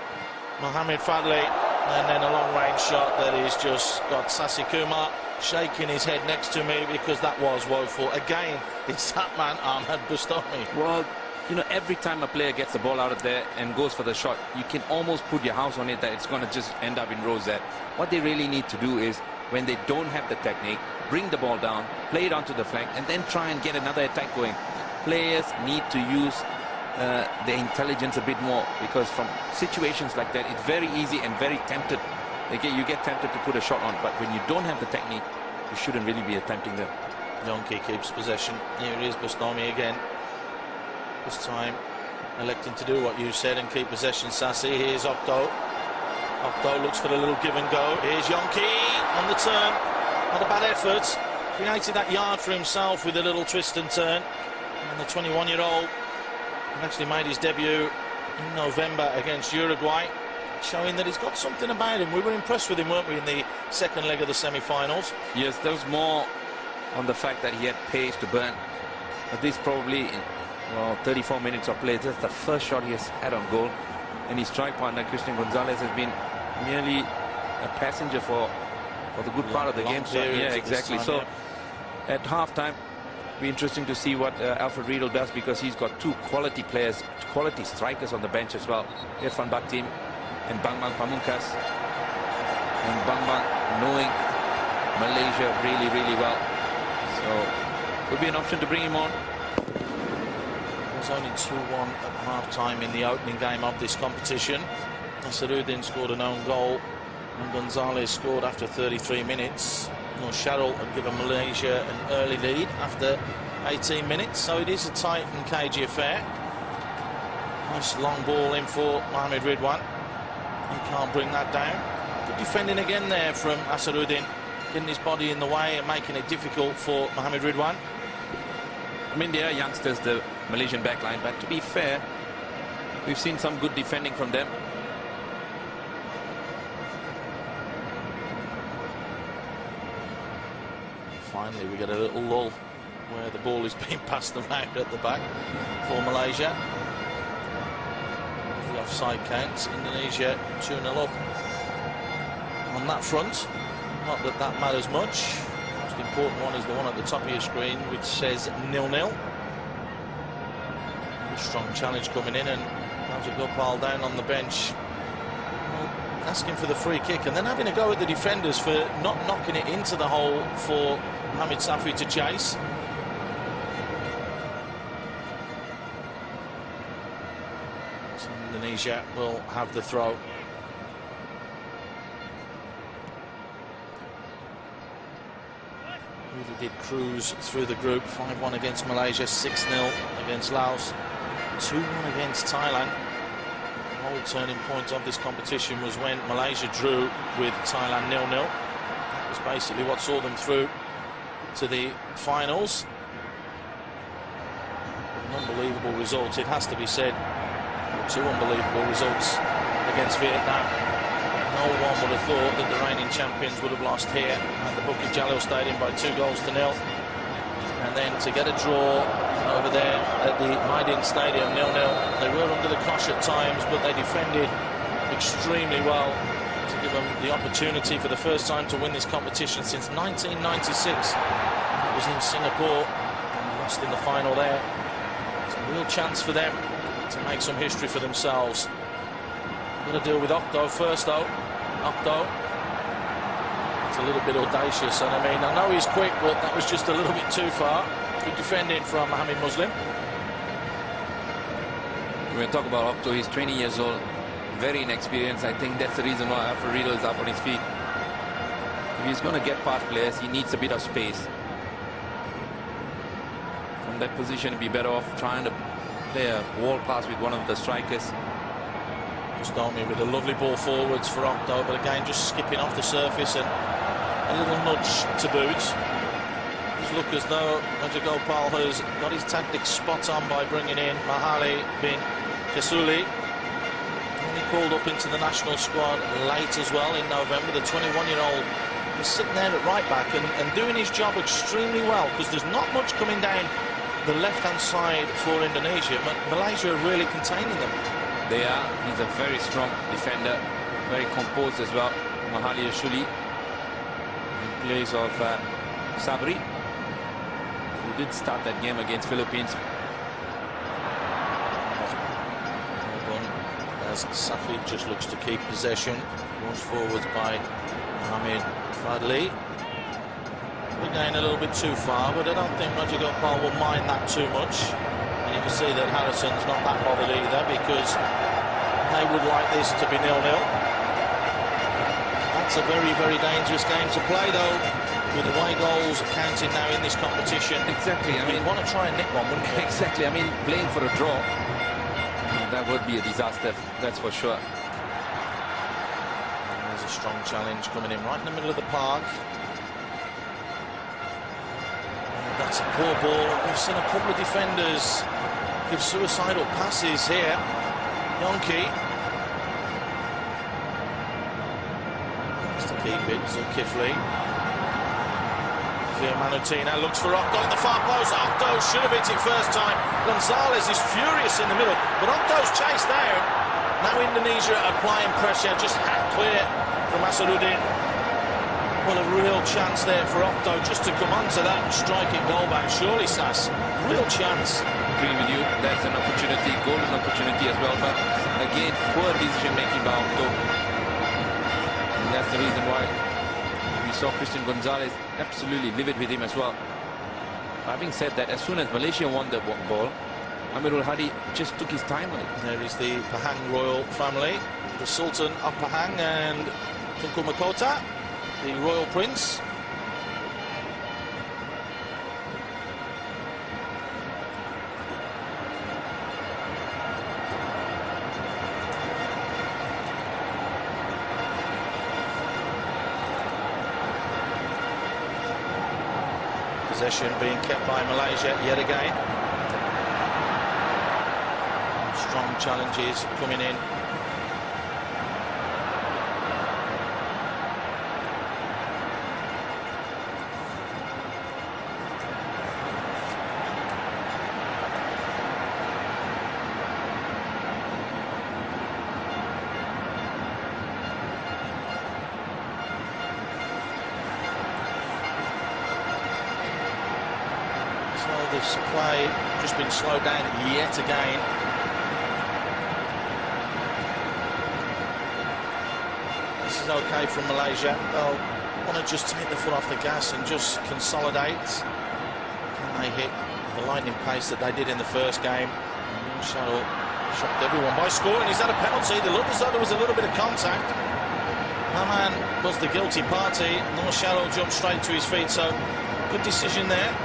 Mohamed Fadli. And then a long-range shot that is just got Sasi Kumar shaking his head next to me because that was woeful. Again, it's that man, Ahmad Bustami. Well, you know, every time a player gets the ball out of there and goes for the shot, you can almost put your house on it that it's going to just end up in rosette. What they really need to do is, when they don't have the technique, bring the ball down, play it onto the flank, and then try and get another attack going. Players need to use their intelligence a bit more, because from situations like that, it's very easy and very tempted. You get tempted to put a shot on, but when you don't have the technique, you shouldn't really be attempting them. Yonki keeps possession. Here it is, Bustami again. This time electing to do what you said and keep possession. Sasi, here's Okto. Okto looks for the little give and go. Here's Yonki on the turn. Not a bad effort. Created that yard for himself with a little twist and turn. And the 21-year-old actually made his debut in November against Uruguay, showing that he's got something about him. We were impressed with him, weren't we, in the second leg of the semi-finals? Yes, there was more on the fact that he had pace to burn. But this probably, well, 34 minutes of play, that's the first shot he has had on goal. And his strike partner, Christian Gonzalez, has been merely a passenger for the good part of the game. So, yeah, exactly. Time, so at half-time, it'll be interesting to see what Alfred Riedel does, because he's got two quality players, quality strikers on the bench as well. Irfan Baktim and Bang Bang Pamungkas. And Bang Bang knowing Malaysia really, really well. So would be an option to bring him on. It was only 2-1 at half-time in the opening game of this competition. Azharuddin scored an own goal, and Gonzalez scored after 33 minutes. Sharrell had given Malaysia an early lead after 18 minutes, so it is a tight and cagey affair. Nice long ball in for Mohamed Ridwan. He can't bring that down. Good defending again there from Azharuddin, getting his body in the way and making it difficult for Mohamed Ridwan. I mean, they are youngsters, the Malaysian backline, but to be fair, we've seen some good defending from them. Finally, we get a little lull where the ball is being passed around at the back for Malaysia. The offside counts. Indonesia 2-0 up on that front. Not that that matters much. The most important one is the one at the top of your screen, which says 0-0. Strong challenge coming in, and Raja Gopal down on the bench, asking for the free kick, and then having a go at the defenders for not knocking it into the hole for Mohamed Safi to chase. So Indonesia will have the throw. Really did cruise through the group. 5-1 against Malaysia, 6-0 against Laos, 2-1 against Thailand. The whole turning point of this competition was when Malaysia drew with Thailand 0-0. That was basically what saw them through to the finals. unbelievable result, it has to be said. 2 unbelievable results against Vietnam. No one would have thought that the reigning champions would have lost here at the Bukit Jalil Stadium by 2-0. And then to get a draw over there at the Maidin Stadium, 0-0. They were under the cosh at times, but they defended extremely well to give them the opportunity for the first time to win this competition since 1996. It was in Singapore, and lost in the final there. It's a real chance for them to make some history for themselves. Going to deal with Octo first, though. Octo. It's a little bit audacious, and I mean, I know he's quick, but that was just a little bit too far. Good defending from Mohamed Muslim. When we talk about Octo, he's 20 years old, very inexperienced. I think that's the reason why Alfred Riedel is up on his feet. If he's going to get past players, he needs a bit of space. From that position, he'd be better off trying to play a wall pass with one of the strikers. Bustami with a lovely ball forwards for Octo, but again just skipping off the surface and a little nudge to boot. Does look as though Rajagopal has got his tactics spot on by bringing in Mahali bin Kesuli. Only called up into the national squad late as well in November. The 21-year-old is sitting there at right back and doing his job extremely well, because there's not much coming down the left-hand side for Indonesia. Malaysia are really containing them. They are. He's a very strong defender, very composed as well. Mahali Shuli in place of Sabri, who did start that game against Philippines. As Safi just looks to keep possession, pushed forwards by Mohamed Fadli. Again, a little bit too far, but I don't think Rajagopal will mind that too much. And you can see that Harrison's not that bothered either, because they would like this to be 0-0. That's a very, very dangerous game to play, though, with away goals counting now in this competition. Exactly. I mean, want to try and nick one, wouldn't you? Exactly. I mean, playing for a draw, that would be a disaster, that's for sure. There's a strong challenge coming in right in the middle of the park. That's a poor ball. We've seen a couple of defenders give suicidal passes here. Yonki has to keep it. Zulkifli. Manutina looks for Octo at the far post. Octo should have hit it first time. Gonzalez is furious in the middle, but Octo's chased down. Now Indonesia applying pressure, just hacked clear from Asaduddin. Well, a real chance there for Octo just to come onto that striking goal back. Surely, Sass, real chance. Agree with you. That's an opportunity, golden opportunity as well. But again, poor decision making by Octo. And that's the reason why we saw Christian Gonzalez absolutely livid with him as well. Having said that, as soon as Malaysia won the ball, Amirul Hadi just took his time on it. There is the Pahang royal family, the Sultan of Pahang and Tunku Mahkota, the royal prince. Possession being kept by Malaysia yet again. Strong challenges coming in. This play just been slowed down yet again. This is okay from Malaysia. They'll want to just take the foot off the gas and just consolidate. Can they hit the lightning pace that they did in the first game? Shuttle shocked everyone by scoring. He's had a penalty. They looked as though there was a little bit of contact. Maman was the guilty party. Nur Shuttle jumped straight to his feet, so good decision there.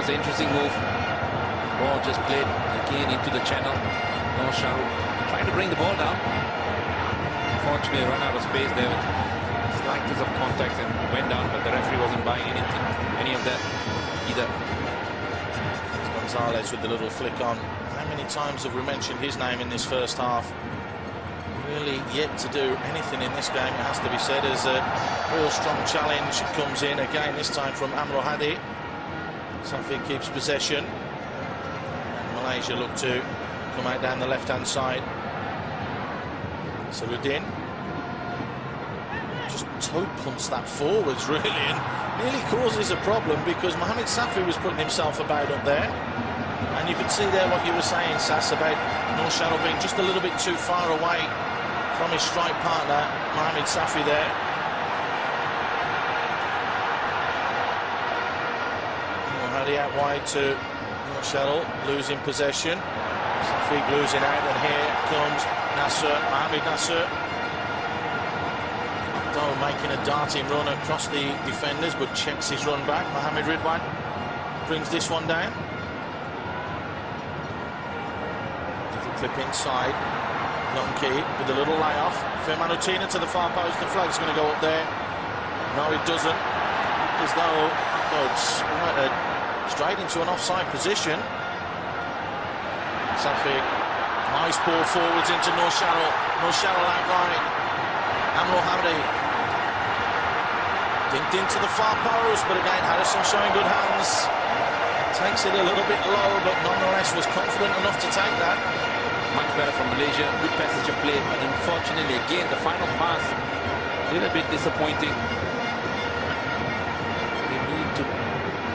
An interesting move. Ball just played again into the channel. No Shahrukh trying to bring the ball down. Unfortunately, run out of space there. Slightest of contact and went down, but the referee wasn't buying any of that. either. Gonzalez with the little flick on. How many times have we mentioned his name in this first half? Really yet to do anything in this game, it has to be said, as a real strong challenge comes in again, this time from Amro Hadi. Safi keeps possession. Malaysia look to come out down the left-hand side. Sarudin just toe punts that forwards, really, and nearly causes a problem, because Mohamed Safi was putting himself about up there. And you could see there what you were saying, Sass, about Noor Shadowal being just a little bit too far away from his strike partner, Mohamed Safi there. Hadi out wide to Noor Shadowal, losing possession. Safi losing out, and here comes Nasser, Mohamed Nasser. Though making a darting run across the defenders, but checks his run back. Mohamed Ridwan brings this one down. Clip inside. Yonki with a little layoff. Firmanutina to the far post. The flag's going to go up there. No, it doesn't. As though it's straight into an offside position. Safi, nice ball forwards into Noor Shadowal. Noor Shadowal out wide. Amro Hadi dinked into the far post, but again Harrison showing good hands. Takes it a little bit low, but nonetheless was confident enough to take that. Much better from Malaysia, good passage of play, but unfortunately again the final pass a little bit disappointing. They need to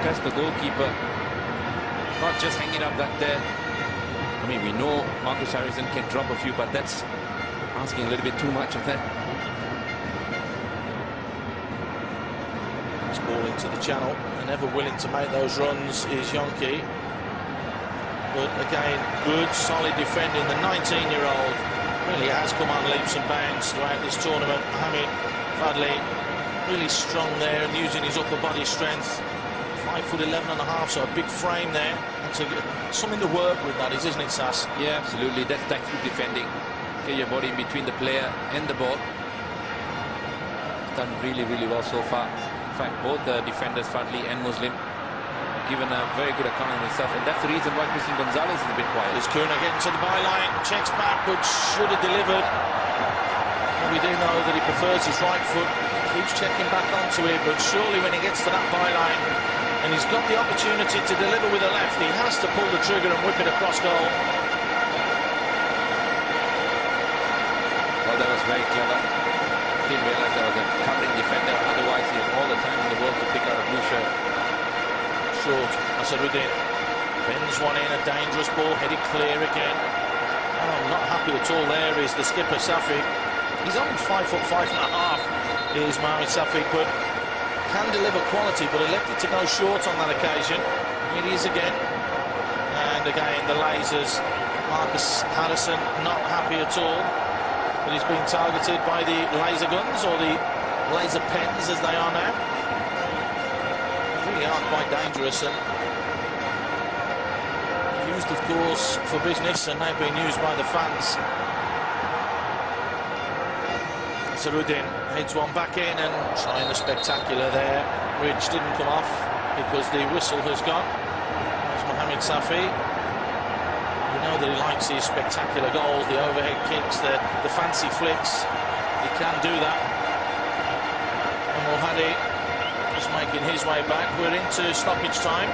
press the goalkeeper, not just hanging up that there. I mean, we know Marcus Harrison can drop a few, but that's asking a little bit too much of that. This ball into the channel, and ever willing to make those runs is Yonki. But again, good, solid defending. The 19-year-old really has come on leaps and bounds throughout this tournament. Mohamed Fadli really strong there and using his upper body strength. 5'11.5", so a big frame there. That's something to work with, that is, isn't it, Sass? Yeah, absolutely. That's tactical defending. Get your body in between the player and the ball. He's done really, really well so far. In fact, both the defenders, Fadli and Muslim, given a very good account of himself, and that's the reason why Christian Gonzalez is a bit quiet. There's Kuna getting to the byline, checks back, but should have delivered. And we do know that he prefers his right foot, keeps checking back onto it, but surely when he gets to that byline and he's got the opportunity to deliver with the left, he has to pull the trigger and whip it across goal. Well, that was very clever. Didn't realize there was a covering defender, otherwise he has all the time in the world to pick out a blue shirt. Short, Asarudin bends one in, a dangerous ball, headed clear again. Oh, I'm not happy at all there is the skipper, Safi. He's only 5'5.5", is Mohamed Safi, but can deliver quality, but elected to go short on that occasion. It is again. And again, the lasers. Marcus Harrison not happy at all, but he's being targeted by the laser guns, or the laser pens as they are now. Really are quite dangerous and used, of course, for business, and now being used by the fans. Sarudin heads one back in and trying the spectacular there, which didn't come off because the whistle has gone. There's Mohamed Safi. We know that he likes his spectacular goals, the overhead kicks, the fancy flicks. He can do that. And Hadi just making his way back. We're into stoppage time.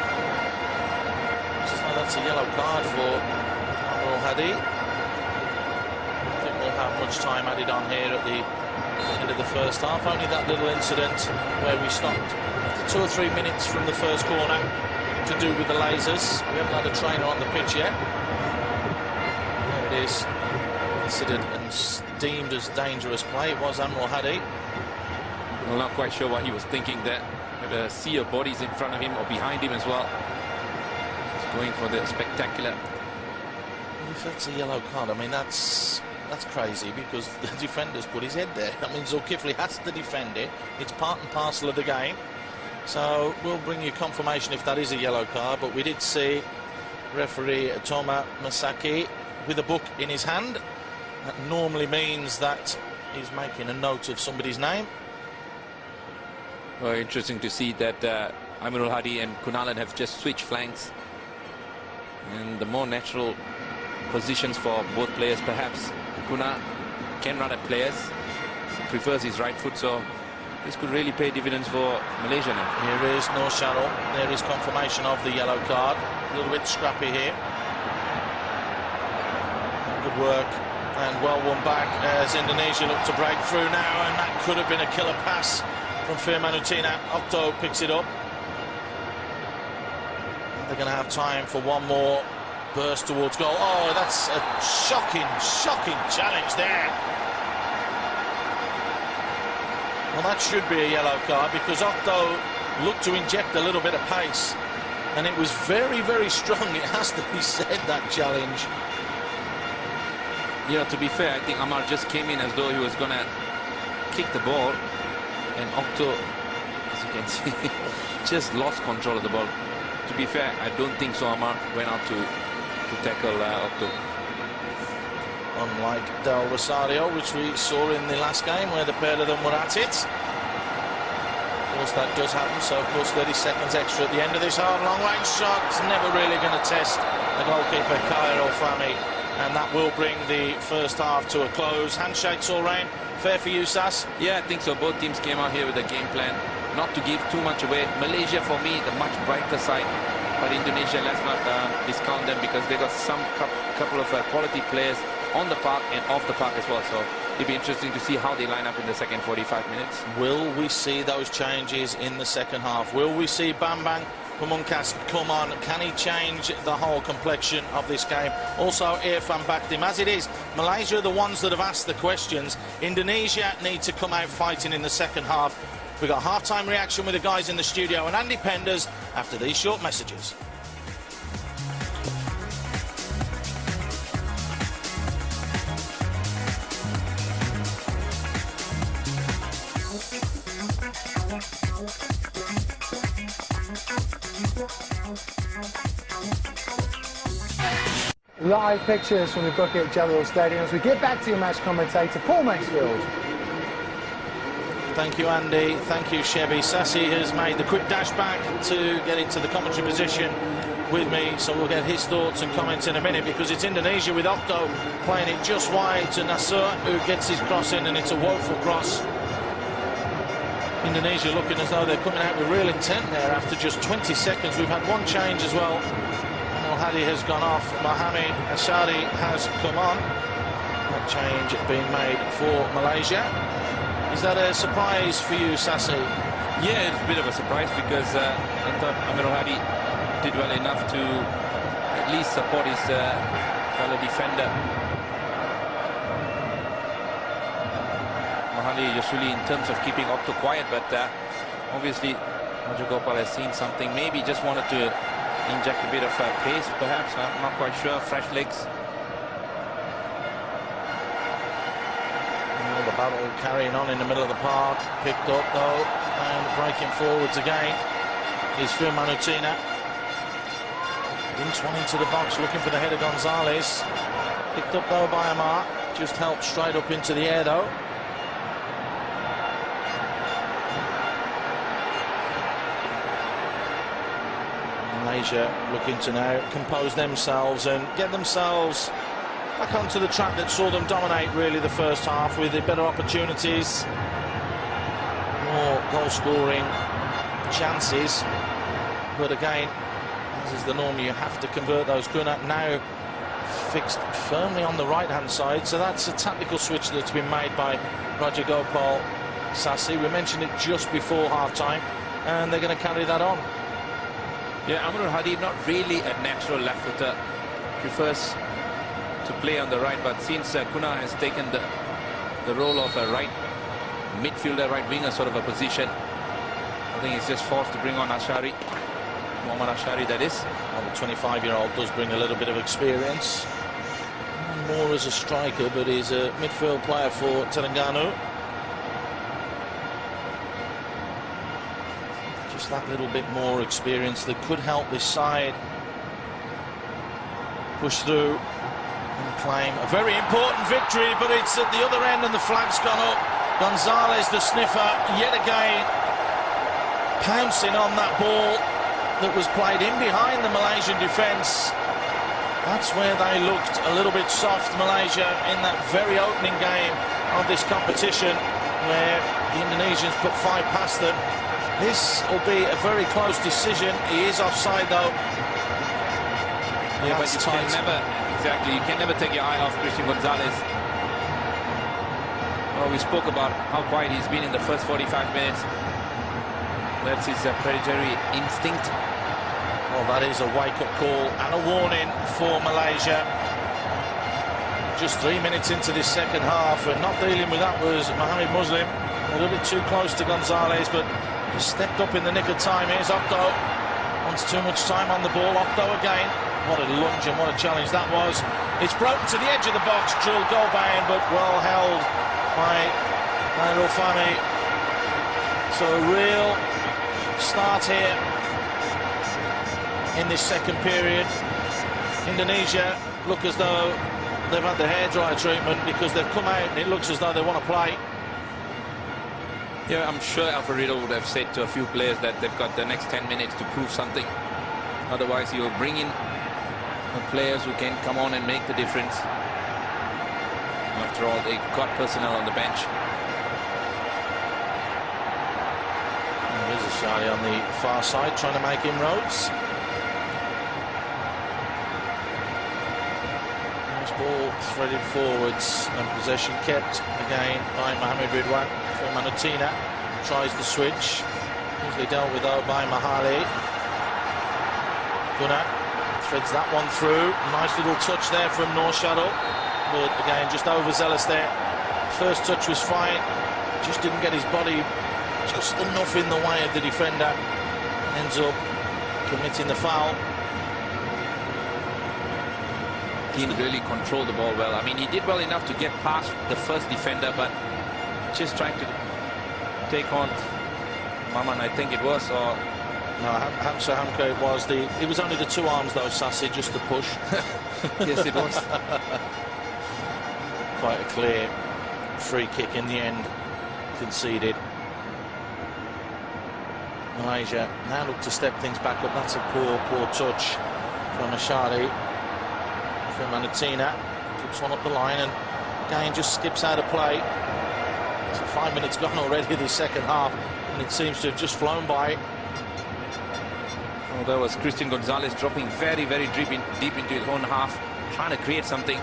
That's a yellow card for Hadi. I think we'll have much time added on here at the end of the first half. Only that little incident where we stopped 2 or 3 minutes from the first corner to do with the lasers. We haven't had a trainer on the pitch yet. There it is, considered and deemed as dangerous play. It was Amro Hadi. Well, not quite sure what he was thinking there. With a sea of bodies in front of him or behind him as well. He's going for the spectacular. If that's a yellow card, I mean, that's crazy, because the defender's put his head there. That means Zulkifli has to defend it. It's part and parcel of the game. So we'll bring you confirmation if that is a yellow card. But we did see referee Toma Masaki with a book in his hand. That normally means that he's making a note of somebody's name. Well, interesting to see that Amirul Hadi and Kunalan have just switched flanks. And the more natural positions for both players, perhaps Kuna can run at players, prefers his right foot, so this could really pay dividends for Malaysia now. Here is Noor Sharrell. There is confirmation of the yellow card. A little bit scrappy here. Good work and well won back as Indonesia look to break through now, and that could have been a killer pass from Firmanutina. Okto picks it up. They're going to have time for one more burst towards goal. Oh, that's a shocking challenge there. Well, that should be a yellow card because Okto looked to inject a little bit of pace, and it was very strong, it has to be said, that challenge. Yeah, to be fair, I think Amar just came in as though he was going to kick the ball, and Okto, as you can see, just lost control of the ball. To be fair, I don't think so Amar went out to tackle Okto. Unlike Del Rosario, which we saw in the last game where the pair of them were at it. Of course, that does happen, so of course 30 seconds extra at the end of this hard long-range shot. It's never really going to test the goalkeeper, Khair Fahmy, and that will bring the first half to a close. Handshakes all round. Fair for you, Sass? Yeah, I think so. Both teams came out here with a game plan not to give too much away. Malaysia, for me, the much brighter side. But Indonesia, let's not discount them because they got some couple of quality players on the park and off the park as well. So it'll be interesting to see how they line up in the second 45 minutes. Will we see those changes in the second half? Will we see Bambang Pamungkas come on? Can he change the whole complexion of this game? Also, Irfan Bakdim. As it is, Malaysia are the ones that have asked the questions. Indonesia need to come out fighting in the second half. We've got half-time reaction with the guys in the studio and Andy Penders after these short messages. Live pictures from the Bukit Jalil Stadium as we get back to your match commentator, Paul Maxfield. Thank you, Andy. Thank you, Chevy. Sassi has made the quick dash back to get into the commentary position with me, so we'll get his thoughts and comments in a minute because it's Indonesia with Okto playing it just wide to Nasser, who gets his cross in, and it's a woeful cross. Indonesia looking as though they're coming out with real intent there after just 20 seconds. We've had one change as well. Hadi has gone off. Mohamed Ashari has come on. That change being made for Malaysia. Is that a surprise for you, Sassi? Yeah, it's a bit of a surprise because I thought Amirul Hadi did well enough to at least support his fellow defender. Mohali just really in terms of keeping Okto quiet, but obviously Rajagopal has seen something. Maybe just wanted to inject a bit of pace, perhaps. I'm not quite sure. Fresh legs. The battle carrying on in the middle of the park. Picked up though, and breaking forwards again is Firmanutina. Dinks one into the box, looking for the header. Gonzalez. Picked up though by Amar. Just helped straight up into the air though. Malaysia looking to now compose themselves and get themselves back onto the track that saw them dominate really the first half with the better opportunities, more goal scoring chances, but again, as is the norm, you have to convert those. Kunat now fixed firmly on the right hand side, so that's a tactical switch that's been made by Rajagopal Sassi. We mentioned it just before half time and they're going to carry that on. Yeah, Amirul Hadi, not really a natural left footer, prefers to play on the right, but since Kuna has taken the role of a right midfielder, right winger sort of a position, I think he's just forced to bring on Ashari, Muhammad Ashari that is. Well, the 25-year-old does bring a little bit of experience, more as a striker, but he's a midfield player for Terengganu. Just that little bit more experience that could help this side push through and claim a very important victory, but it's at the other end and the flag's gone up. Gonzalez, the sniffer, yet again. pouncing on that ball that was played in behind the Malaysian defence. That's where they looked a little bit soft, Malaysia, in that very opening game of this competition, where the Indonesians put 5 past them. This will be a very close decision. He is offside, though. Yeah, but you can never take your eye off Christian Gonzalez. Well, we spoke about how quiet he's been in the first 45 minutes. That's his predatory instinct. Well, that is a wake-up call and a warning for Malaysia. Just 3 minutes into this second half, and not dealing with that was Mohamed Muslim. A little bit too close to Gonzalez, but he stepped up in the nick of time. Here's Octo. Wants too much time on the ball. Octo again. What a lunge and what a challenge that was. It's broken to the edge of the box. Drilled goal bound, but well held by Fami. So a real start here in this second period. Indonesia look as though they've had the hairdryer treatment, because they've come out and it looks as though they want to play. Yeah, I'm sure Alfredo would have said to a few players that they've got the next 10 minutes to prove something. Otherwise, you'll bring in players who can come on and make the difference. After all, they got personnel on the bench. There's a Shadi on the far side trying to make inroads. Nice ball threaded forwards, and possession kept again by Mohamed Ridwan. For Manatina, tries the switch. Easily dealt with though by Mahali. Gunnar threads that one through. Nice little touch there from Nur Shadul, but again just overzealous there. First touch was fine, just didn't get his body just enough in the way of the defender. Ends up committing the foul. He really controlled the ball well. I mean, he did well enough to get past the first defender, but just trying to take on Maman, I think it was, or no, Hamza Hamko it was. It was only the 2 arms though, Sassi, just the push. Yes, it was. Quite a clear free kick in the end, conceded. Malaysia now look to step things back up. That's a poor touch from Ashadi. From Manatina, keeps one up the line, and again just skips out of play. So 5 minutes gone already this second half, and it seems to have just flown by. Oh, there was Christian Gonzalez dropping very deep into his own half, trying to create something.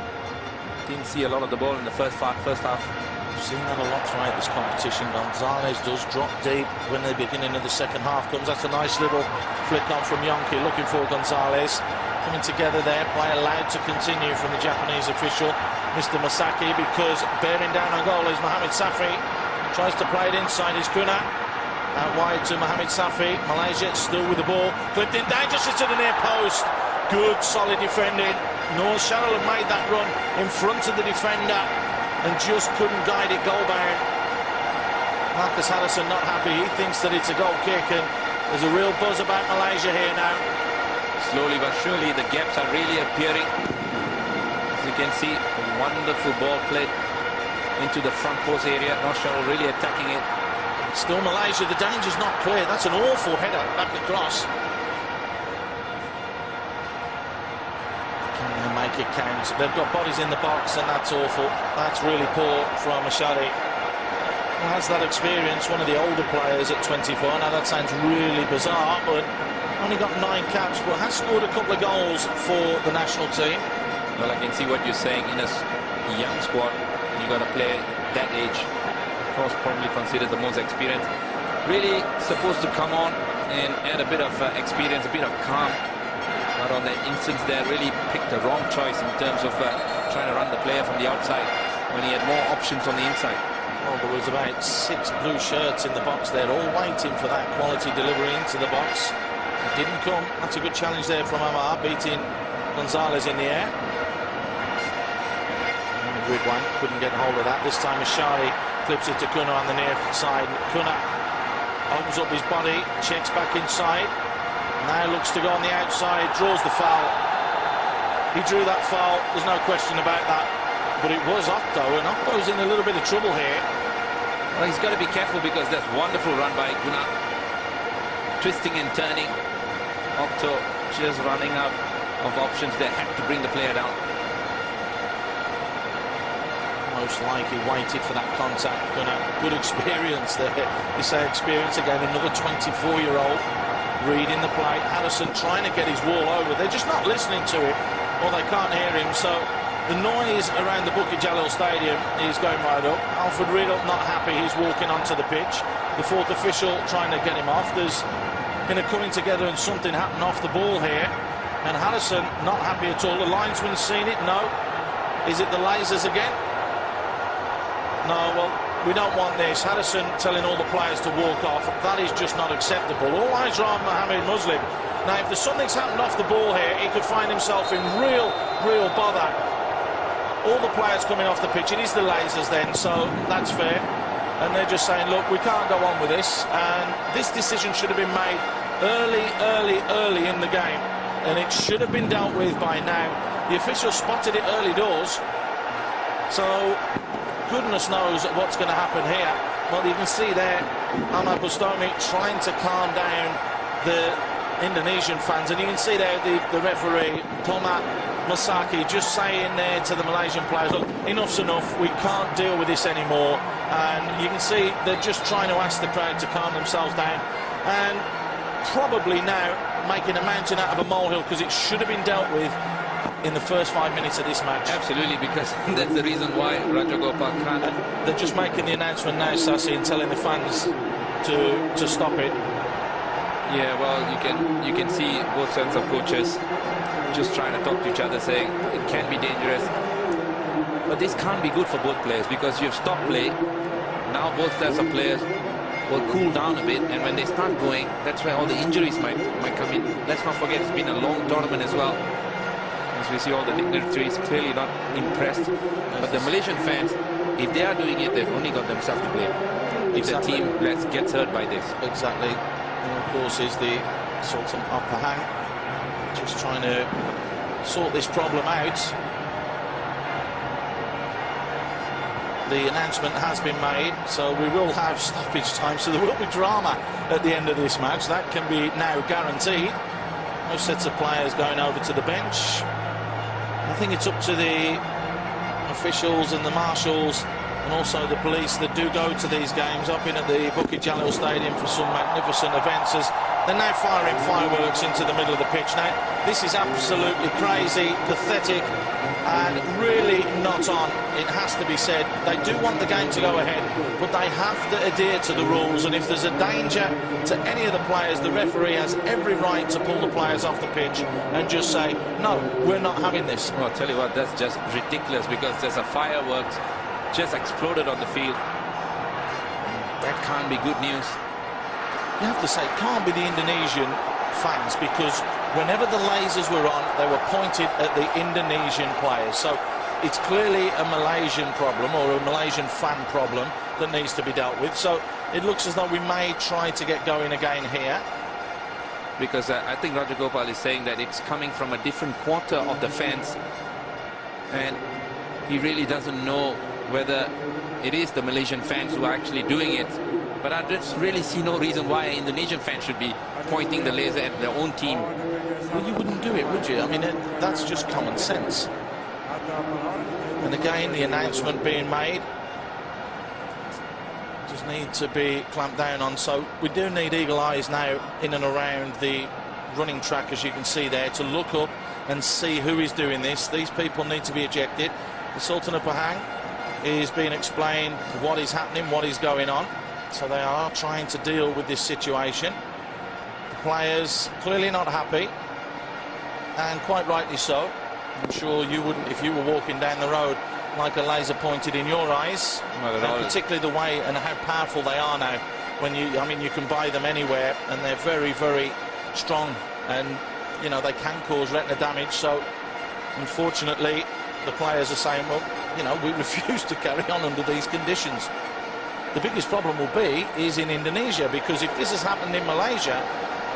Didn't see a lot of the ball in the first half. We've seen that a lot throughout this competition. Gonzalez does drop deep when the beginning of the second half comes. That's a nice little flick on from Yonki, looking for Gonzalez. Coming together there, play allowed to continue from the Japanese official, Mr. Masaki, because bearing down on goal is Mohamed Safi. Tries to play it inside, is Kuna. Out wide to Mohamed Safi. Malaysia still with the ball. Flipped in dangerously to the near post. Good, solid defending. Nur Shadul had made that run in front of the defender and just couldn't guide it goal bound. Marcus Harrison not happy. He thinks that it's a goal kick, and there's a real buzz about Malaysia here now. Slowly but surely, the gaps are really appearing. As you can see, a wonderful ball played into the front post area. Nur Shadul really attacking it. Still Malaysia, the danger's not clear. That's an awful header back across. Can they make it count? They've got bodies in the box, and that's awful. That's really poor from Ashadi. He has that experience, one of the older players at 24. Now that sounds really bizarre, but only got 9 caps, but has scored a couple of goals for the national team. Well, I can see what you're saying. In a young squad, you got to play that age. Of course, probably considered the most experienced. Really supposed to come on and add a bit of experience, a bit of calm. But on that instance there, really picked the wrong choice in terms of trying to run the player from the outside when he had more options on the inside. Well, there was about 6 blue shirts in the box there, all waiting for that quality delivery into the box. It didn't come. That's a good challenge there from Amar, beating Gonzalez in the air. Ridwan couldn't get hold of that. This time Ashadi flips it to Kuna on the near side. Kuna opens up his body, checks back inside. Now looks to go on the outside, draws the foul. He drew that foul, there's no question about that. But it was Octo, and Octo's in a little bit of trouble here. Well, he's got to be careful because that's wonderful run by Kuna. twisting and turning. Octo just running out of options. They had to bring the player down. Most likely waited for that contact. Good experience there. You say experience again. Another 24-year-old reading the play. Harrison trying to get his wall over. They're just not listening to him, or they can't hear him. So the noise around the Bukit Jalil Stadium is going right up. Alfred Riedel not happy. He's walking onto the pitch. The fourth official trying to get him off. There's been a coming together and something happened off the ball here. And Harrison not happy at all. The linesman's seen it. No. Is it the lasers again? No, well, we don't want this. Harrison telling all the players to walk off. That is just not acceptable. All eyes are on Mohammed Muslim. Now, if there's something's happened off the ball here, he could find himself in real bother. All the players coming off the pitch. It is the lasers then, so that's fair. And they're just saying, look, we can't go on with this. And this decision should have been made early in the game. And it should have been dealt with by now. The official spotted it early doors. So goodness knows what's going to happen here. Well, you can see there Ahmad Bustami trying to calm down the Indonesian fans, and you can see there the referee Tomat Masaki just saying there to the Malaysian players, look, enough's enough, we can't deal with this anymore. And you can see they're just trying to ask the crowd to calm themselves down, and probably now making a mountain out of a molehill, because it should have been dealt with in the first 5 minutes of this match. Absolutely, because that's the reason why Rajagopal can't. They're just making the announcement now, Sassi, and telling the fans to stop it. Yeah, well, you can see both sets of coaches just trying to talk to each other, saying it can be dangerous. But this can't be good for both players, because you've stopped play. Now both sets of players will cool down a bit, and when they start going, that's where all the injuries might come in. Let's not forget, it's been a long tournament as well. As we see all the dignitaries clearly not impressed. But the Malaysian fans, if they are doing it, they've only got themselves to blame. If the team gets hurt by this. Exactly. And of course is the Sultan of Pahang just trying to sort this problem out. The announcement has been made, so we will have stoppage time, so there will be drama at the end of this match. That can be now guaranteed. Most sets of players going over to the bench. I think it's up to the officials and the marshals and also the police that do go to these games. I've been at the Bukit Jalil Stadium for some magnificent events. They're now firing fireworks into the middle of the pitch. Now, this is absolutely crazy, pathetic, and really not on. It has to be said. They do want the game to go ahead, but they have to adhere to the rules. And if there's a danger to any of the players, the referee has every right to pull the players off the pitch and just say, no, we're not having this. Well, I'll tell you what, that's just ridiculous, because there's a fireworks just exploded on the field. That can't be good news. You have to say, it can't be the Indonesian fans, because whenever the lasers were on, they were pointed at the Indonesian players. So it's clearly a Malaysian problem, or a Malaysian fan problem, that needs to be dealt with. So it looks as though we may try to get going again here. Because I think Rajagopal is saying that it's coming from a different quarter of the fans, and he really doesn't know whether it is the Malaysian fans who are actually doing it. But I just really see no reason why an Indonesian fan should be pointing the laser at their own team. Well, you wouldn't do it, would you? I mean, that's just common sense. And again, the announcement being made just need to be clamped down on. So we do need eagle eyes now in and around the running track, as you can see there, to look up and see who is doing this. These people need to be ejected. The Sultan of Pahang is being explained what is happening, what is going on. So they are trying to deal with this situation. The players clearly not happy, and quite rightly so. I'm sure you wouldn't if you were walking down the road like a laser pointed in your eyes. Not at all. Particularly the way and how powerful they are now. When you can buy them anywhere, and they're very, very strong, and you know they can cause retina damage. So unfortunately, the players are saying, well, you know, we refuse to carry on under these conditions. The biggest problem will be is in Indonesia, because if this has happened in Malaysia,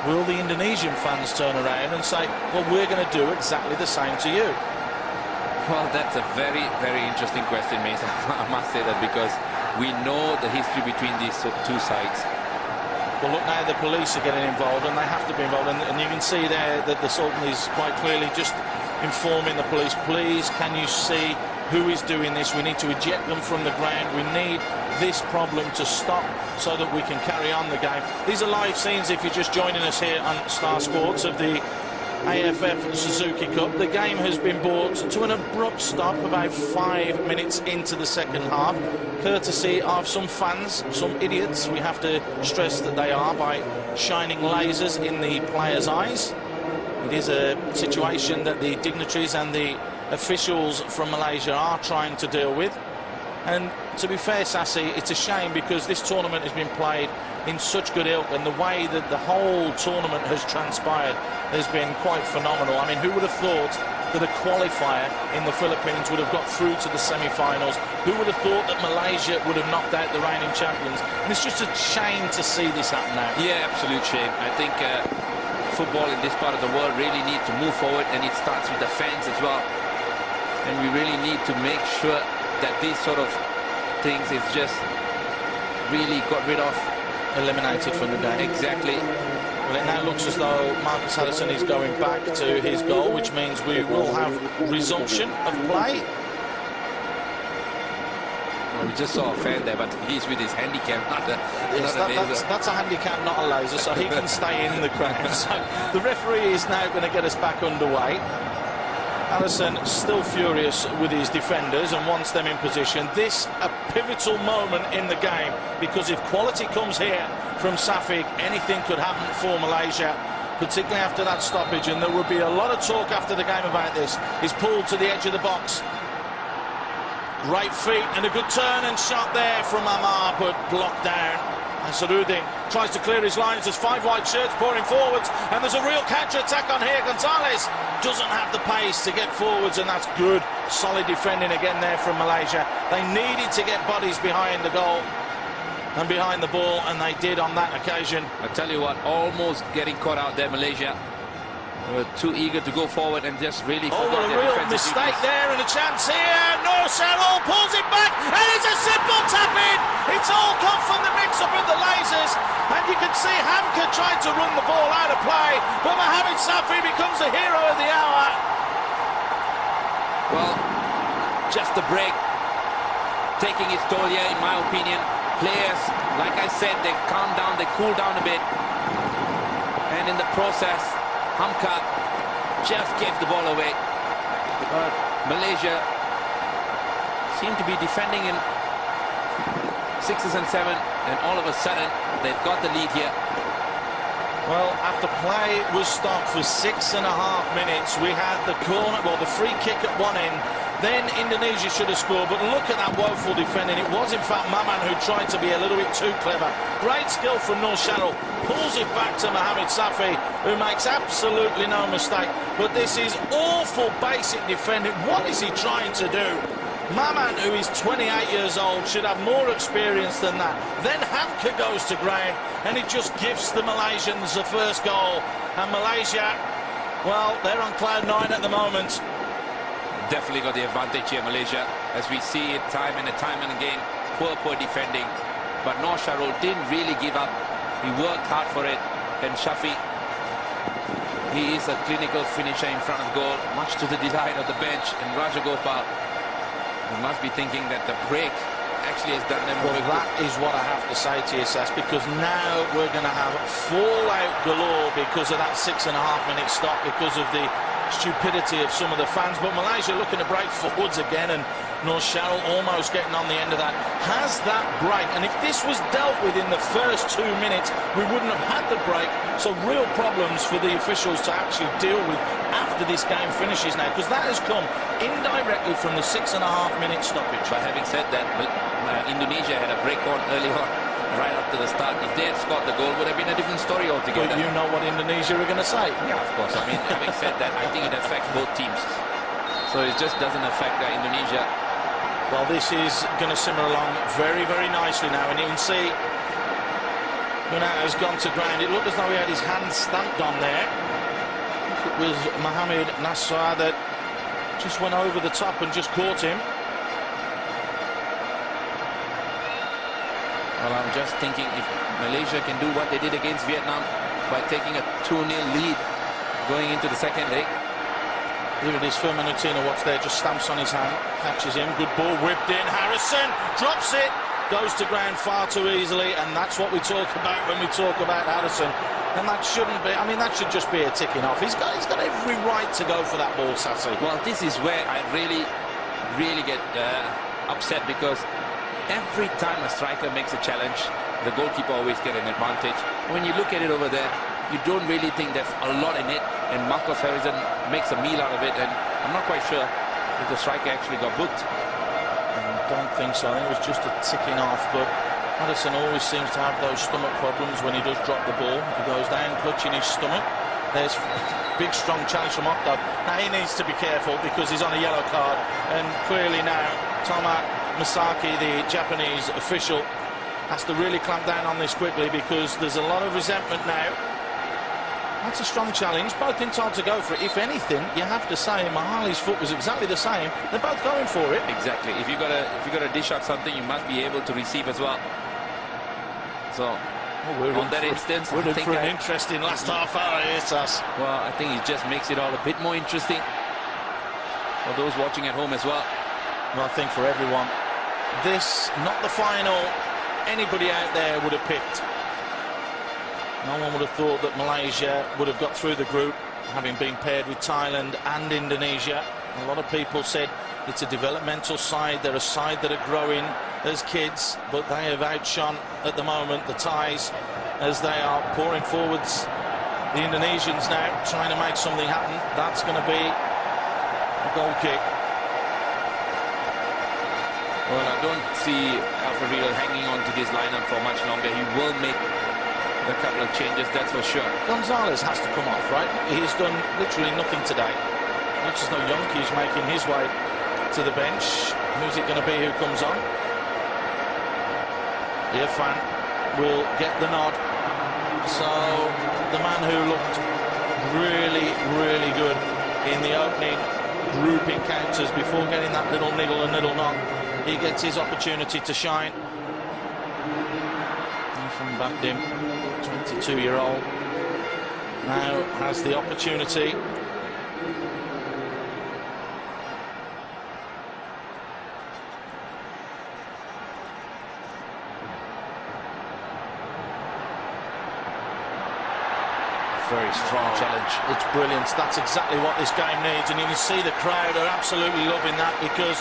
will the Indonesian fans turn around and say, well, we're going to do exactly the same to you? Well, that's a very, very interesting question, Mason. I must say that, because we know the history between these two sides. Well, look, now the police are getting involved, and they have to be involved. And you can see there that the Sultan is quite clearly just informing the police, please, can you see who is doing this? We need to eject them from the ground. We need this problem to stop so that we can carry on the game. These are live scenes, if you're just joining us here on Star Sports, of the AFF Suzuki Cup. The game has been brought to an abrupt stop about 5 minutes into the second half, courtesy of some fans, some idiots, we have to stress that they are, by shining lasers in the players' eyes. It is a situation that the dignitaries and the officials from Malaysia are trying to deal with. And to be fair, Sassy, it's a shame because this tournament has been played in such good ilk, and the way that the whole tournament has transpired has been quite phenomenal. I mean, who would have thought that a qualifier in the Philippines would have got through to the semi-finals? Who would have thought that Malaysia would have knocked out the reigning champions? And it's just a shame to see this happen now. Yeah, absolute shame. I think football in this part of the world really need to move forward, and it starts with the fans as well. And we really need to make sure that these sort of things is just really got rid of. Eliminated from the game. Exactly. Well, it now looks as though Marcus Harrison is going back to his goal, which means we will have resumption of play. Well, we just saw a fan there, but he's with his handicap, not a laser. That's a handicap, not a laser, so he can stay in the ground. So the referee is now going to get us back underway. Harrison still furious with his defenders and wants them in position. This a pivotal moment in the game, because if quality comes here from Safik, anything could happen for Malaysia, particularly after that stoppage, and there will be a lot of talk after the game about this. He's pulled to the edge of the box. Great feet and a good turn and shot there from Amar, but blocked down. And Sarudin tries to clear his lines. There's 5 white shirts pouring forwards, and there's a real counter-attack on here. Gonzalez doesn't have the pace to get forwards, and that's good, solid defending again there from Malaysia. They needed to get bodies behind the goal and behind the ball, and they did on that occasion. I tell you what, almost getting caught out there, Malaysia. They were too eager to go forward and just really forgot a their real defensive mistake duties. there, and a chance here. No, Cheryl pulls it back, and it's a simple tap-in. It's all come from the mix-up of the lasers, and you can see Hamka trying to run the ball out of play, but Mohamed Safi becomes the hero of the hour. Well, just a break, taking its toll here, in my opinion. Players, like I said, they calm down, they cool down a bit, and in the process, Hamka just gave the ball away. But Malaysia seem to be defending in 6s and 7, and all of a sudden they've got the lead here. Well, after play was stopped for 6.5 minutes, we had the corner, well, the free kick at one end. Then Indonesia should have scored, but look at that woeful defending. It was, in fact, Maman who tried to be a little bit too clever. Great skill from Nur Sharul. Pulls it back to Mohamed Safi, who makes absolutely no mistake. But this is awful basic defending. What is he trying to do? Maman, who is 28 years old, should have more experience than that. Then Hamka goes to ground, and it just gives the Malaysians the first goal. And Malaysia, well, they're on cloud 9 at the moment. Definitely got the advantage here, Malaysia, as we see it time and again. Poor defending. But Nur Sharul didn't really give up. He worked hard for it. And Shafi, he is a clinical finisher in front of goal, much to the delight of the bench. And Rajagopal, he must be thinking that the break actually has done them. Well, that is what I have to say to you, Sass, because now we're going to have fallout galore because of that 6.5 minute stop, because of the stupidity of some of the fans. But Malaysia looking to break forwards again, and Nur Sharul almost getting on the end of that. Has that break, and if this was dealt with in the first 2 minutes, we wouldn't have had the break. So real problems for the officials to actually deal with after this game finishes now, because that has come indirectly from the 6.5 minute stoppage. But having said that, Indonesia had a break on early on, right up to the start. If they had scored the goal, would have been a different story altogether. But you know what Indonesia are going to say. Yeah, of course. I mean, having said that, I think it affects both teams. So it just doesn't affect Indonesia. Well, this is going to simmer along very, very nicely now, and you can see Munat has gone to ground. It looked as though he had his hand stamped on there. I think it was Mohamed Nassar that just went over the top and just caught him. Well, I'm just thinking if Malaysia can do what they did against Vietnam by taking a 2-0 lead going into the second leg. Even his Firmino watch there, just stamps on his hand, catches him, good ball whipped in, Harrison drops it, goes to ground far too easily, and that's what we talk about when we talk about Harrison. And that shouldn't be, I mean, that should just be a ticking off. He's got every right to go for that ball, Sassy. Well, this is where I really get upset, because every time a striker makes a challenge, the goalkeeper always gets an advantage. When you look at it over there, you don't really think there's a lot in it, and Marcus Harrison makes a meal out of it, and I'm not quite sure if the striker actually got booked. I don't think so. I think it was just a ticking off, but Harrison always seems to have those stomach problems when he does drop the ball. He goes down clutching his stomach. There's big strong challenge from Octo. Now he needs to be careful because he's on a yellow card, and clearly now Toma Misaki, the Japanese official, has to really clamp down on this quickly, because there's a lot of resentment now. That's a strong challenge, both entitled to go for it. If anything, you have to say Mahali's foot was exactly the same. They're both going for it. Exactly. If you got to dish out something, you must be able to receive as well. So on that instance, we're in for an interesting last half hour here, Sass. Well, I think it just makes it all a bit more interesting for those watching at home as well. Well, I think for everyone, this, not the final anybody out there would have picked. No one would have thought that Malaysia would have got through the group, having been paired with Thailand and Indonesia. A lot of people said it's a developmental side. They're a side that are growing as kids, but they have outshone at the moment the Thais as they are pouring forwards. The Indonesians now trying to make something happen. That's going to be a goal kick. Well, I don't see Alfredo hanging on to this lineup for much longer. He will make a couple of changes, that's for sure. Gonzalez has to come off, right? He's done literally nothing today. Looks as though Yonki's making his way to the bench. Who's it going to be who comes on? Irfan will get the nod. So the man who looked really good in the opening group encounters before getting that little niggle and little knock, he gets his opportunity to shine. Irfan Bahdim, 22-year-old, now has the opportunity. Very strong challenge. It's brilliant. That's exactly what this game needs, and you can see the crowd are absolutely loving that, because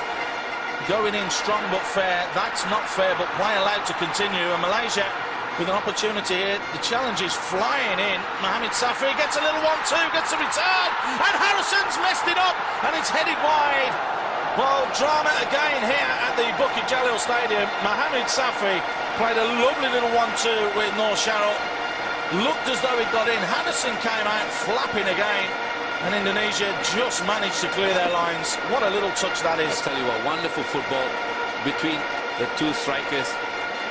going in strong but fair, that's not fair, but play allowed to continue. And Malaysia with an opportunity here. The challenge is flying in. Mohamed Safri gets a little 1-2, gets a return, and Harrison's messed it up, and it's headed wide. Well, drama again here at the Bukit Jalil Stadium. Mohamed Safri played a lovely little 1-2 with Noor Sharrell. Looked as though it got in. Harrison came out flapping again, and Indonesia just managed to clear their lines. What a little touch that is. I'll tell you what, wonderful football between the two strikers,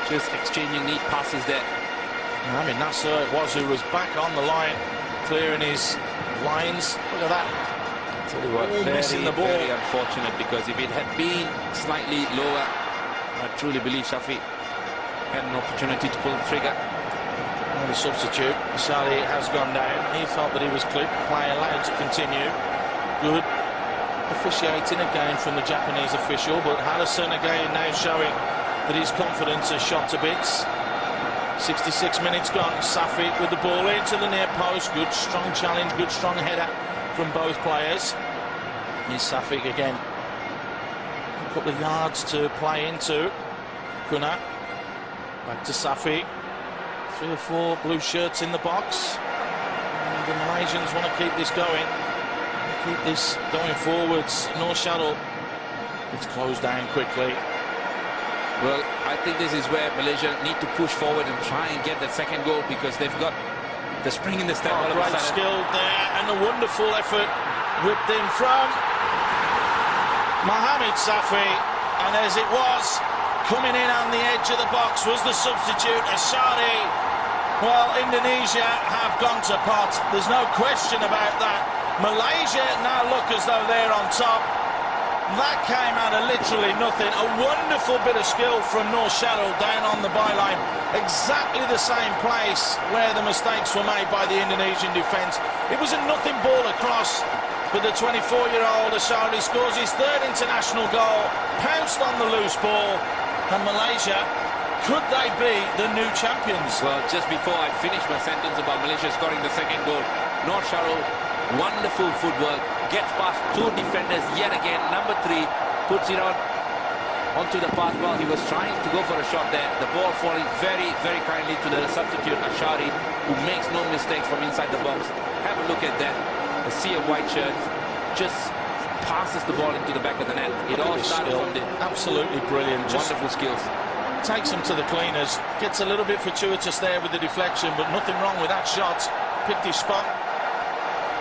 just exchanging neat passes there. I mean, Nasser it was who was back on the line, clearing his lines. Look at that. I'll tell you what, missing the ball. Very unfortunate, because if it had been slightly lower, I truly believe Shafi had an opportunity to pull the trigger. The substitute, Sali, has gone down. He thought that he was clipped. Play allowed to continue. Good officiating again from the Japanese official, but Harrison again now showing that his confidence has shot to bits. 66 minutes gone. Safri with the ball into the near post. Good strong challenge, good strong header from both players. Here's Safri again. A couple of yards to play into. Kuna back to Safri. 3 or 4 blue shirts in the box. And the Malaysians want to keep this going. Keep this going forwards. Noor Sharrell. It's closed down quickly. Well, I think this is where Malaysia need to push forward and try and get that second goal, because they've got the spring in the step. Great skill there, and a wonderful effort whipped in from Mohamed Safri. And as it was, coming in on the edge of the box was the substitute, Ashari. Well, Indonesia have gone to pot. There's no question about that. Malaysia now look as though they're on top. That came out of literally nothing. A wonderful bit of skill from Nur Shahril down on the byline. Exactly the same place where the mistakes were made by the Indonesian defence. It was a nothing ball across, but the 24-year-old Ashari scores his third international goal, pounced on the loose ball, and Malaysia, could they be the new champions? Well, just before I finish my sentence about Malaysia scoring the second goal, Nur Shahril, wonderful footwork, gets past two defenders yet again. Number 3 puts it onto the path. Well, he was trying to go for a shot there. The ball falling very, very kindly to the substitute Ashari, who makes no mistakes from inside the box. Have a look at that. A sea of white shirts, just passes the ball into the back of the net. It all started from the... Absolutely brilliant. Wonderful skills. Takes him to the cleaners. Gets a little bit fortuitous there with the deflection, but nothing wrong with that shot. Picked his spot.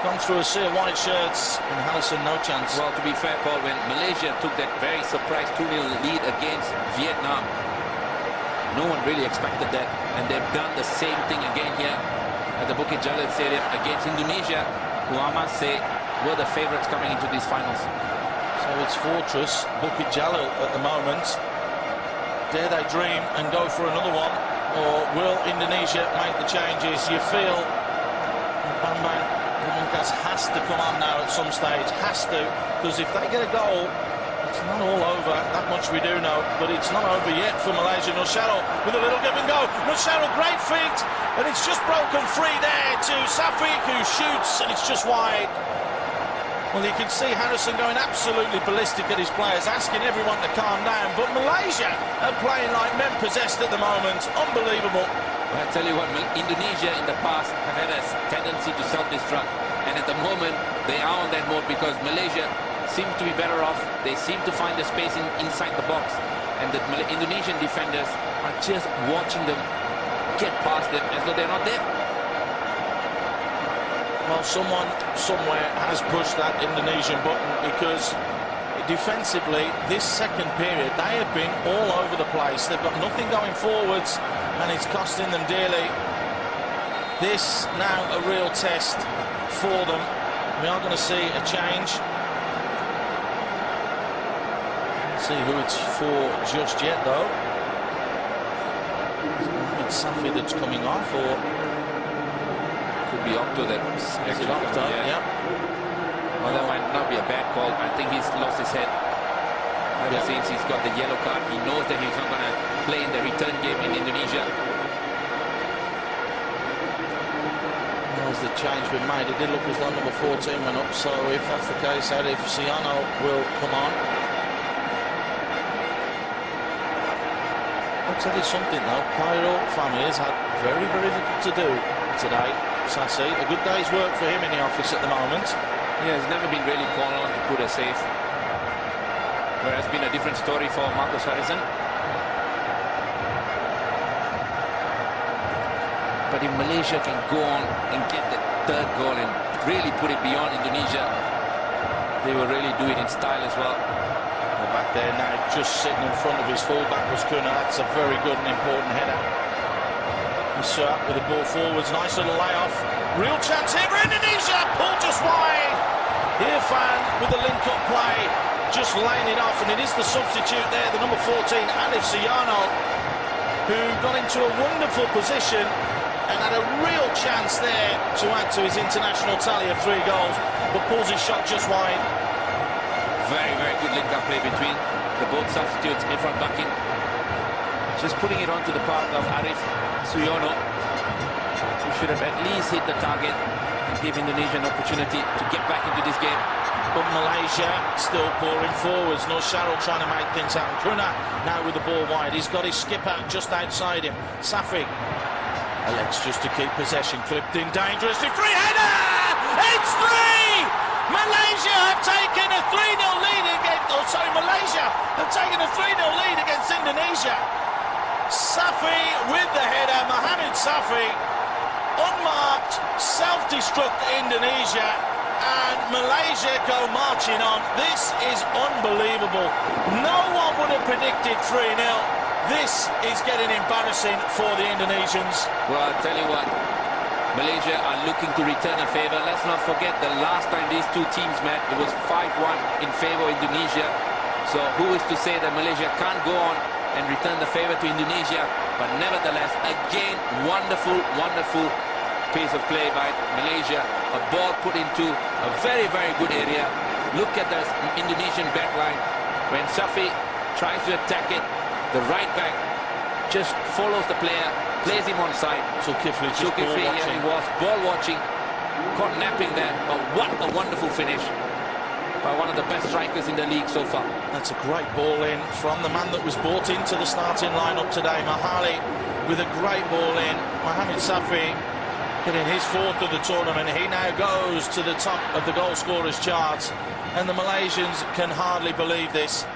Gone through a sea of white shirts, and Harrison no chance. Well, to be fair, Paul, when Malaysia took that very surprise 2-0 lead against Vietnam, no one really expected that, and they've done the same thing again here at the Bukit Jalil Stadium against Indonesia, who I must say were the favourites coming into these finals. So it's Fortress, Bukit Jalil at the moment. Dare they dream and go for another one, or will Indonesia make the changes? You feel Bambang Pamungkas has to come on now at some stage, has to, because if they get a goal, it's not all over. That much we do know, but it's not over yet for Malaysia. Nur Shahril with a little give and go. Nur Shahril, great feet, and it's just broken free there to Safiq, who shoots, and it's just wide. Well, you can see Harrison going absolutely ballistic at his players, asking everyone to calm down. But Malaysia are playing like men possessed at the moment. Unbelievable. Well, I tell you what, Indonesia in the past have had a tendency to self-destruct. And at the moment, they are on that mode because Malaysia seems to be better off. They seem to find the space inside the box. And the Indonesian defenders are just watching them get past them as though they're not there. Well, someone somewhere has pushed that Indonesian button, because defensively, this second period, they have been all over the place. They've got nothing going forwards, and it's costing them dearly. This now a real test for them. We are going to see a change. Let's see who it's for just yet, though. It's Safi that's coming off, or... could be Octo that actually Octo, yeah. Well, that might not be a bad call. I think he's lost his head. Ever since he's got the yellow card, he knows that he's not going to play in the return game in Indonesia. As the change been made, it did look as though number 14 went up, so if that's the case, AFF Siano will come on. I'll tell you something though, Cairo family has had very, very little to do today. Sassi, a good day's work for him in the office at the moment. Yeah, he's never been really called on to put a save. Whereas it's been a different story for Marcus Harrison. But if Malaysia can go on and get the third goal and really put it beyond Indonesia, they will really do it in style as well. Well, back there now, just sitting in front of his fullback was Kuna. That's a very good and important header. Suat with the ball forwards, nice little layoff. Real chance here for Indonesia, pulled just wide. Irfan with the link-up play, just laying it off, and it is the substitute there, the number 14, AFF Siano, who got into a wonderful position and had a real chance there to add to his international tally of 3 goals, but pulls his shot just wide. Very, very good link-up play between the both substitutes. Irfan Bakin just putting it onto the path of Arif Suyono, who should have at least hit the target and give Indonesia an opportunity to get back into this game. But Malaysia still pouring forwards. Nur Shahril trying to make things happen. Kuna now with the ball wide. He's got his skipper just outside him. Safi elects just to keep possession. Clipped in dangerously. Free header! It's 3! Malaysia have taken a 3-0 lead against... Oh, sorry, Malaysia have taken a 3-0 lead against Indonesia. Safi with the header, Mohamed Safi, unmarked, self-destruct Indonesia, and Malaysia go marching on. This is unbelievable. No one would have predicted 3-0. This is getting embarrassing for the Indonesians. Well, I'll tell you what, Malaysia are looking to return a favour. Let's not forget the last time these two teams met, it was 5-1 in favour of Indonesia. So who is to say that Malaysia can't go on and return the favour to Indonesia? But nevertheless, again, wonderful, wonderful piece of play by Malaysia. A ball put into a very, very good area. Look at the Indonesian backline. When Safi tries to attack it, the right back just follows the player, plays him on side. Zulkifli just Zulkifli, yeah, he was ball watching, caught napping there. But what a wonderful finish by one of the best strikers in the league so far. That's a great ball in from the man that was brought into the starting lineup today, Mahali, with a great ball in. Mohamed Safi getting his fourth of the tournament. He now goes to the top of the goal scorers charts, and the Malaysians can hardly believe this.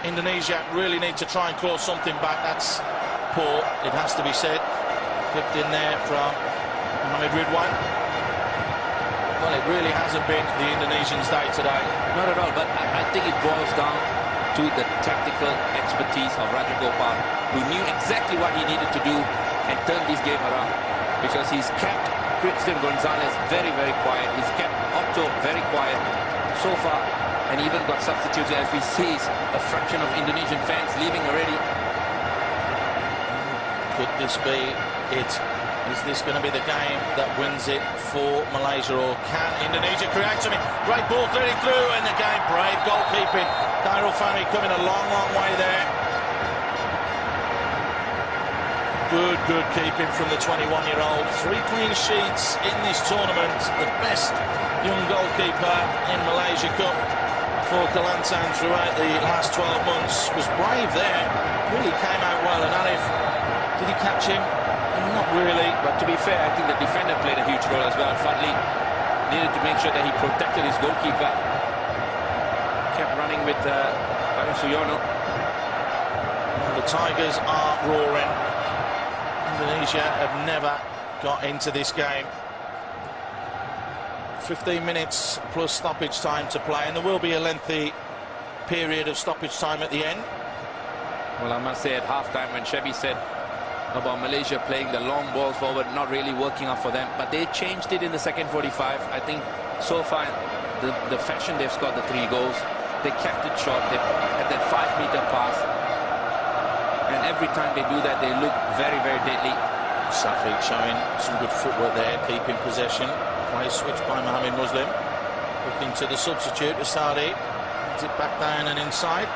Indonesia really need to try and claw something back. That's poor, it has to be said. Flipped in there from Mohamed Ridwan. Well, it really hasn't been the Indonesians' day today. Not at all, but I think it boils down to the tactical expertise of Raja Gopal, who knew exactly what he needed to do and turn this game around. Because he's kept Christian Gonzalez very, very quiet. He's kept Otto very quiet so far, and even got substitutes as we see a fraction of Indonesian fans leaving already. Could this be it? Is this going to be the game that wins it for Malaysia, or can Indonesia create something? Great ball threading through, and again, brave goalkeeping. Khairul Fahmi coming a long, long way there. Good keeping from the 21-year-old. 3 clean sheets in this tournament. The best young goalkeeper in Malaysia Cup for Kelantan throughout the last 12 months. Was brave there. Really came out well. And AFF, did he catch him? Not really. But to be fair, I think the defender played a huge role as well. Fadli needed to make sure that he protected his goalkeeper. Kept running with Suyono. The Tigers are roaring. Indonesia have never got into this game. 15 minutes plus stoppage time to play, and there will be a lengthy period of stoppage time at the end. Well, I must say at half-time when Shebi said about Malaysia playing the long balls forward, not really working out for them, but they changed it in the second 45. I think so far the fashion they've scored the 3 goals, they kept it short. They had that 5-meter pass, and every time they do that, they look very, very deadly. Safi showing some good footwork there, keeping possession. Play switched by Mohamed Muslim. Looking to the substitute, Asadi. Is it back down and inside?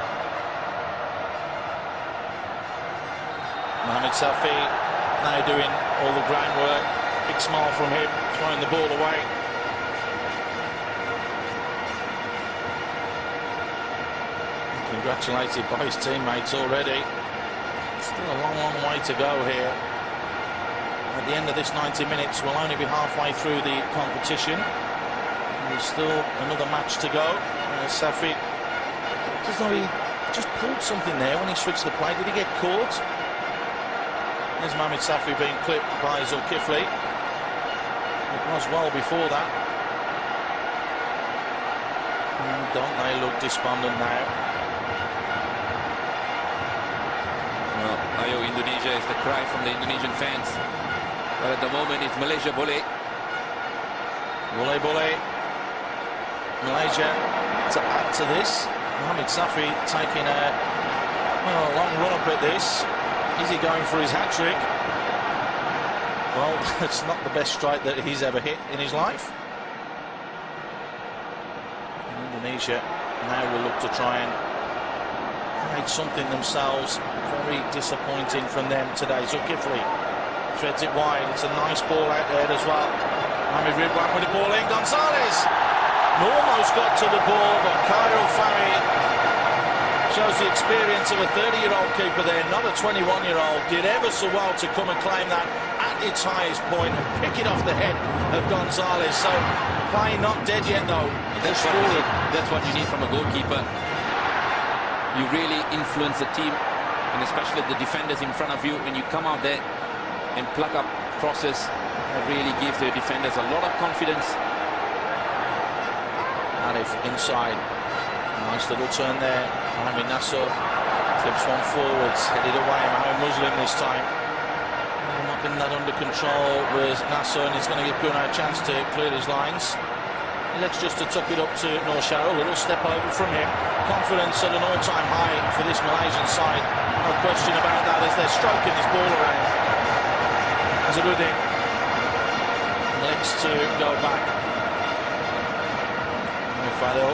Mohamed Safi now doing all the groundwork. Big smile from him, throwing the ball away. Congratulated by his teammates already. Still a long, long way to go here. At the end of this 90 minutes, we'll only be halfway through the competition. There's still another match to go. Safi, just though he just pulled something there when he switched the play. Did he get caught? There's Mohamed Safi being clipped by Zulkifli. It was well before that. And don't they look despondent now? Well, Ayo Indonesia is the cry from the Indonesian fans. But at the moment it's Malaysia boleh. Boleh. Malaysia to add to this. Mohamed Safi taking a long run up at this. Is he going for his hat-trick? Well, it's not the best strike that he's ever hit in his life. Indonesia now will look to try and create something themselves. Very disappointing from them today. Zulkifli threads it wide. It's a nice ball out there as well. Mohamed Ridwan with the ball in. Gonzalez almost got to the ball, but Khairul Fahmi shows the experience of a 30-year-old keeper there, not a 21-year-old. Did ever so well to come and claim that at its highest point and pick it off the head of Gonzalez. So play not dead yet though. That's what you need from a goalkeeper. You really influence the team, and especially the defenders in front of you. When you come out there and pluck up crosses, that really gives the defenders a lot of confidence. AFF inside. Nice little turn there. Mohamed Nasser flips one forwards, headed away. Mohamed Muslim this time. Knocking that under control was Nasser, and he's going to give Kuna a chance to clear his lines. He looks just to tuck it up to Noor Sharrow. A little step over from him. Confidence at an all-time high for this Malaysian side. No question about that as they're stroking this ball around. Azharuddin likes to go back. Fadil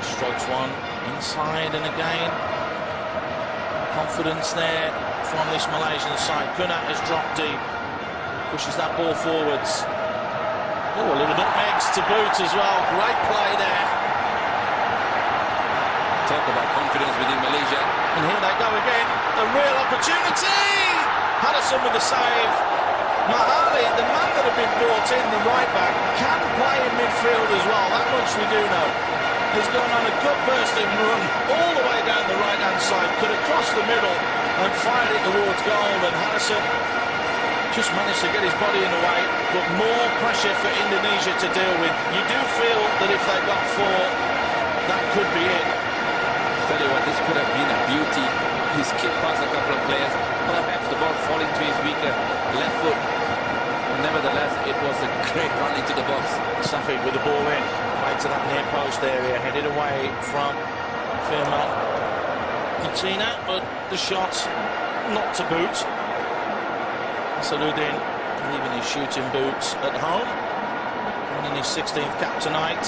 strokes one inside, and again confidence there from this Malaysian side. Kuna has dropped deep, pushes that ball forwards. Oh, a little nutmegs to boot as well. Great play there. Talk about confidence within Malaysia. And here they go again. A real opportunity. Patterson with the save. Mahali, the man that had been brought in, the right back, can play in midfield as well. That much we do know. He's gone on a good bursting run all the way down the right-hand side. Could have crossed the middle and fired it towards goal. And Harrison just managed to get his body in the way, but more pressure for Indonesia to deal with. You do feel that if they got four, that could be it. I tell you what, this could have been a beauty. He's kicked past a couple of players, perhaps the ball falling to his weaker left foot. Nevertheless, it was a great run into the box. Safi with the ball in, right to that near post area, headed away from Firman Martina, but the shot not to boot. Azharuddin leaving his shooting boots at home, winning his 16th cap tonight.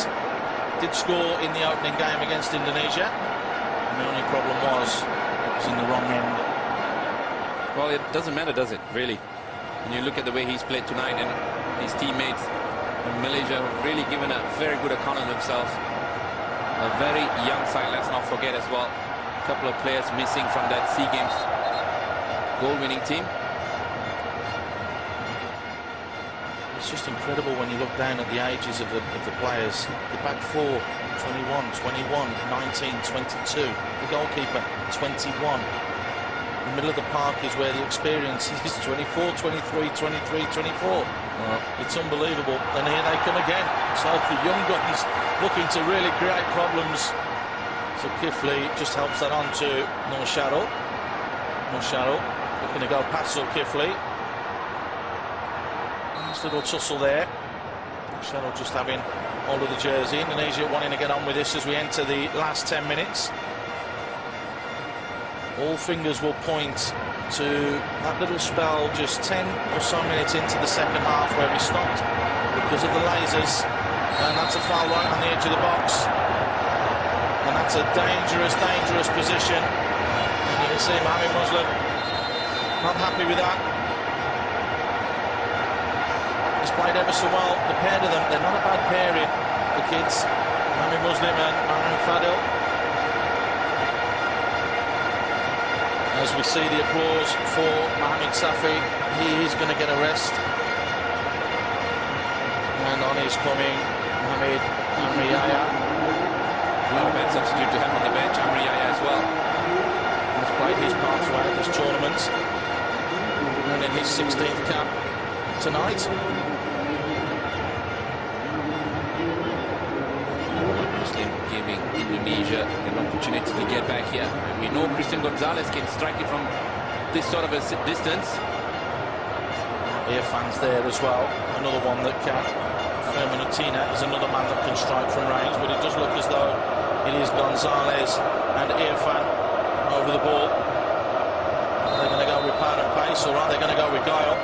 Did score in the opening game against Indonesia, and the only problem was it was in the wrong end. Well, it doesn't matter, does it, really? When you look at the way he's played tonight, and his teammates in Malaysia have really given a very good account of themselves. A very young side, let's not forget as well. A couple of players missing from that SEA Games goal-winning team. It's just incredible when you look down at the ages of the players. The back four, 21, 21, 19, 22. The goalkeeper, 21. The middle of the park is where the experience is 24, 23, 23, 24. Well, it's unbelievable. And here they come again. So the young guns looking to really create problems. So Kifli just helps that on to Noor Sharrow. Noor Sharrow looking to go past Kifli. Nice little tussle there. Sharrow just having hold of the jersey. Indonesia wanting to get on with this as we enter the last 10 minutes. All fingers will point to that little spell just 10 or so minutes into the second half where we stopped because of the lasers, and that's a foul right on the edge of the box, and that's a dangerous position. And you can see Mohamed Muslim not happy with that. He's played ever so well. The pair of them, they're not a bad pairing, the kids, Mohamed Muslim and Maran Fadil. As we see the applause for Mohamed Safi, he is going to get a rest. And on is coming Mohamed Amriyaya. Not a bad substitute to have on the bench, Amriyaya as well. He's played his part throughout this tournament. And in his 16th cap tonight. Muslim giving Indonesia an opportunity to get back here. And we know Christian Gonzalez can strike it from this sort of a distance. Irfan's there as well, another one that can. Firminotina is another man that can strike from range, but it does look as though it is Gonzalez and Irfan over the ball. Are they going to go with power and pace, or are they going to go with guile?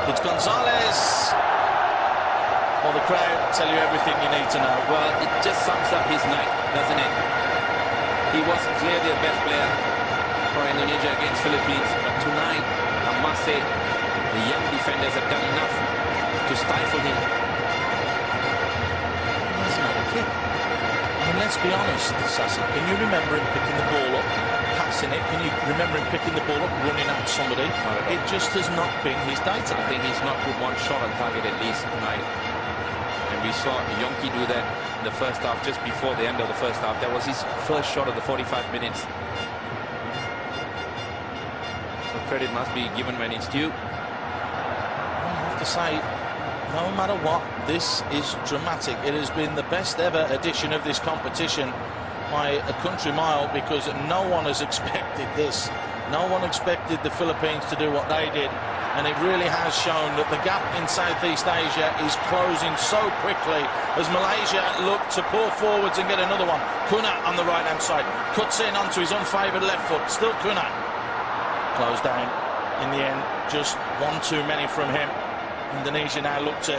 It's Gonzalez. Well, the crowd tell you everything you need to know. Well, it just sums up his night, doesn't it? He was clearly the best player for Indonesia against Philippines, but tonight, I must say, the young defenders have done enough to stifle him. That's not a kick. I mean, let's be honest, Sassi. Can you remember him picking the ball up, passing it? Can you remember him picking the ball up, running at somebody? It just has not been his data. I think he's not put one shot on target at least tonight. And we saw Yonki do that in the first half, just before the end of the first half. That was his first shot of the 45 minutes. So credit must be given when it's due. I have to say, no matter what, this is dramatic. It has been the best ever edition of this competition by a country mile, because no one has expected this. No one expected the Philippines to do what they did, and it really has shown that the gap in Southeast Asia is closing so quickly as Malaysia look to pour forwards and get another one. Kunat on the right-hand side cuts in onto his unfavoured left foot. Still Kunat. Closed down in the end. Just one too many from him. Indonesia now look to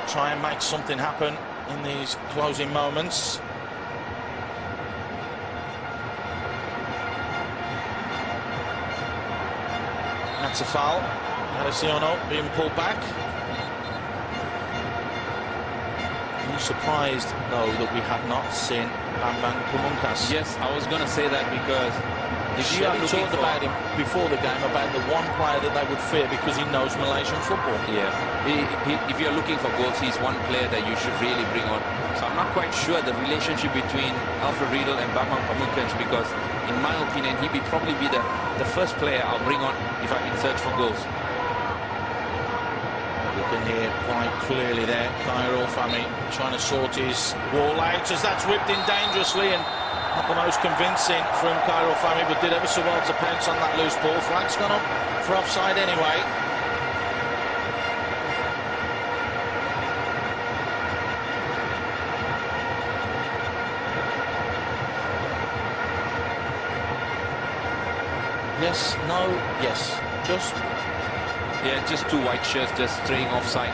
try and make something happen in these closing moments. That's a foul. Adesanya being pulled back. Are you surprised, though, that we have not seen Bambang Pamungkas? Yes, I was going to say that because if you haven't talked about him before the game, about the one player that they would fear because he knows Malaysian football. Yeah, if you're looking for goals, he's one player that you should really bring on. So I'm not quite sure the relationship between Alfred Riedel and Bambang Pamungkas, because in my opinion, he'd probably be the first player I'll bring on if I'm in search for goals. You can hear quite clearly there, Khairul Fahmy trying to sort his ball out as that's whipped in dangerously, and not the most convincing from Khairul Fahmy, but did ever so well to pounce on that loose ball. Flag's gone up for offside anyway. Yes, no, yes, just... Yeah, just two white shirts just straying offside.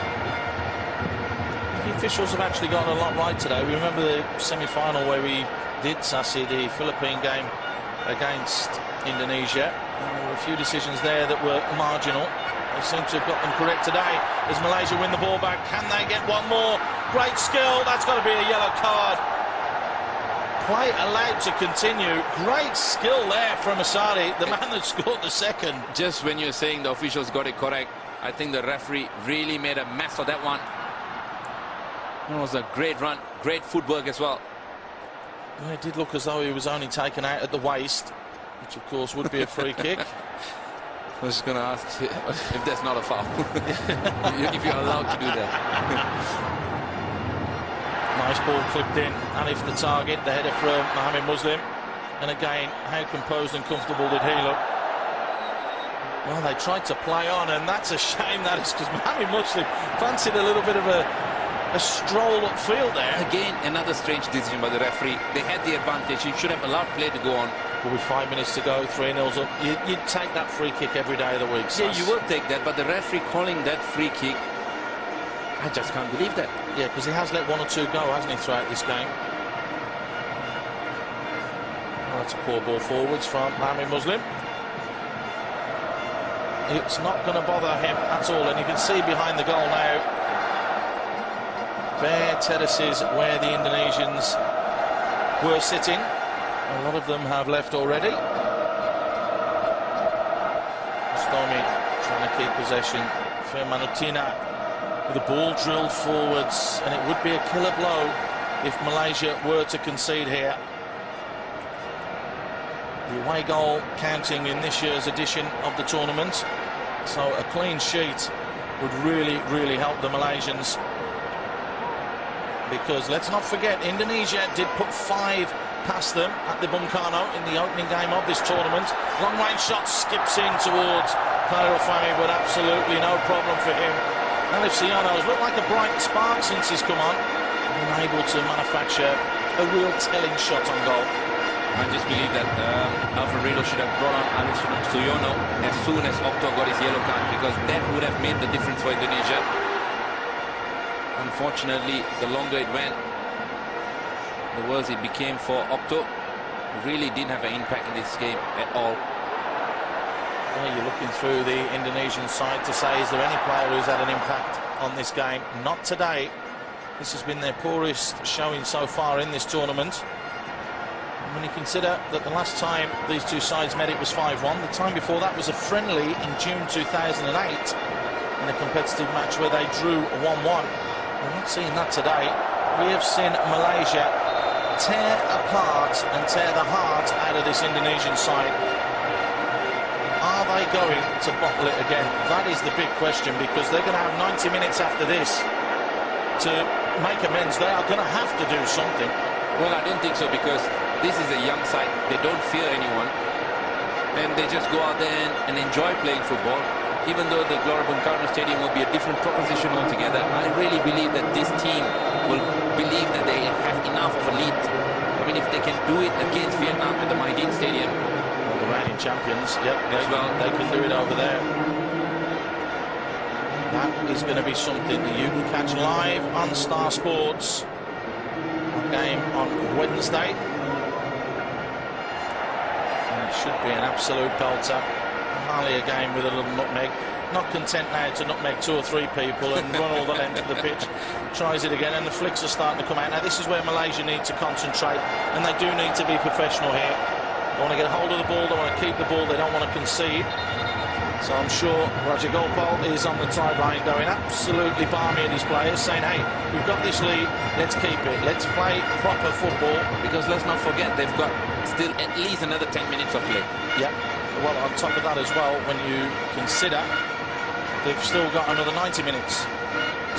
The officials have actually gotten a lot right today. We remember the semi-final where we did Sassi, the Philippine game against Indonesia. There were a few decisions there that were marginal. They seem to have got them correct today as Malaysia win the ball back. Can they get one more? Great skill. That's got to be a yellow card. Play allowed to continue. Great skill there from Asadi, the man that scored the second. Just when you're saying the officials got it correct, I think the referee really made a mess of that one. It was a great run, great footwork as well. Well, it did look as though he was only taken out at the waist, which of course would be a free kick. I was just going to ask if that's not a foul, if you're allowed to do that. Nice ball clipped in. Alif the target, the header from Mohamed Muslim. And again, how composed and comfortable did he look? Well, they tried to play on, and that's a shame, that is, because Mohamed Muslim fancied a little bit of a stroll upfield there. Again, another strange decision by the referee. They had the advantage. He should have allowed play to go on. But with 5 minutes to go, 3-0's up, you'd take that free kick every day of the week. Yeah, you will take that, but the referee calling that free kick, I just can't believe that. Yeah, because he has let one or two go, hasn't he, throughout this game? Well, that's a poor ball forwards from Mohamed Muslim. It's not going to bother him at all, and you can see behind the goal now, bare terraces where the Indonesians were sitting. A lot of them have left already. Stomi trying to keep possession. Firmanutina with the ball drilled forwards, and it would be a killer blow if Malaysia were to concede here. The away goal counting in this year's edition of the tournament, so a clean sheet would really, really help the Malaysians, because let's not forget, Indonesia did put 5 past them at the Bung Karno in the opening game of this tournament. Long range shot skips in towards Khairul Fahmy, but absolutely no problem for him. Alif Siono's looked like a bright spark since he's come on, and able to manufacture a real telling shot on goal. I just believe that Alfred Riedel should have brought on Alif Siono as soon as Okto got his yellow card, because that would have made the difference for Indonesia. Unfortunately, the longer it went, the worse it became for Okto. Really didn't have an impact in this game at all. Well, you're looking through the Indonesian side to say, is there any player who's had an impact on this game? Not today. This has been their poorest showing so far in this tournament. And when you consider that the last time these two sides met, it was 5-1. The time before that was a friendly in June 2008 in a competitive match where they drew 1-1. We're not seeing that today. We have seen Malaysia tear apart and tear the heart out of this Indonesian side. Are they going to bottle it again? That is the big question, because they're going to have 90 minutes after this to make amends. They are going to have to do something. Well, I don't think so, because this is a young side. They don't fear anyone. and they just go out there and enjoy playing football. Even though the Gelora Bung Karno Stadium will be a different proposition altogether, I really believe that this team will believe that they have enough of a lead. I mean, if they can do it against Vietnam at the Maidin Stadium, the reigning champions, yep, they can do it over there. That is going to be something that you can catch live on Star Sports. A game on Wednesday. And it should be an absolute belter. Mali again with a little nutmeg. Not content now to nutmeg 2 or 3 people and run all the length of the pitch. Tries it again, and the flicks are starting to come out. Now this is where Malaysia need to concentrate, and they do need to be professional here. They want to get hold of the ball, they want to keep the ball, they don't want to concede. So I'm sure Roger Gopal is on the sideline going absolutely balmy at his players, saying, hey, we've got this lead, let's keep it, let's play proper football. Because let's not forget, they've got still at least another 10 minutes of play. Yep. Well, on top of that as well, when you consider they've still got another 90 minutes.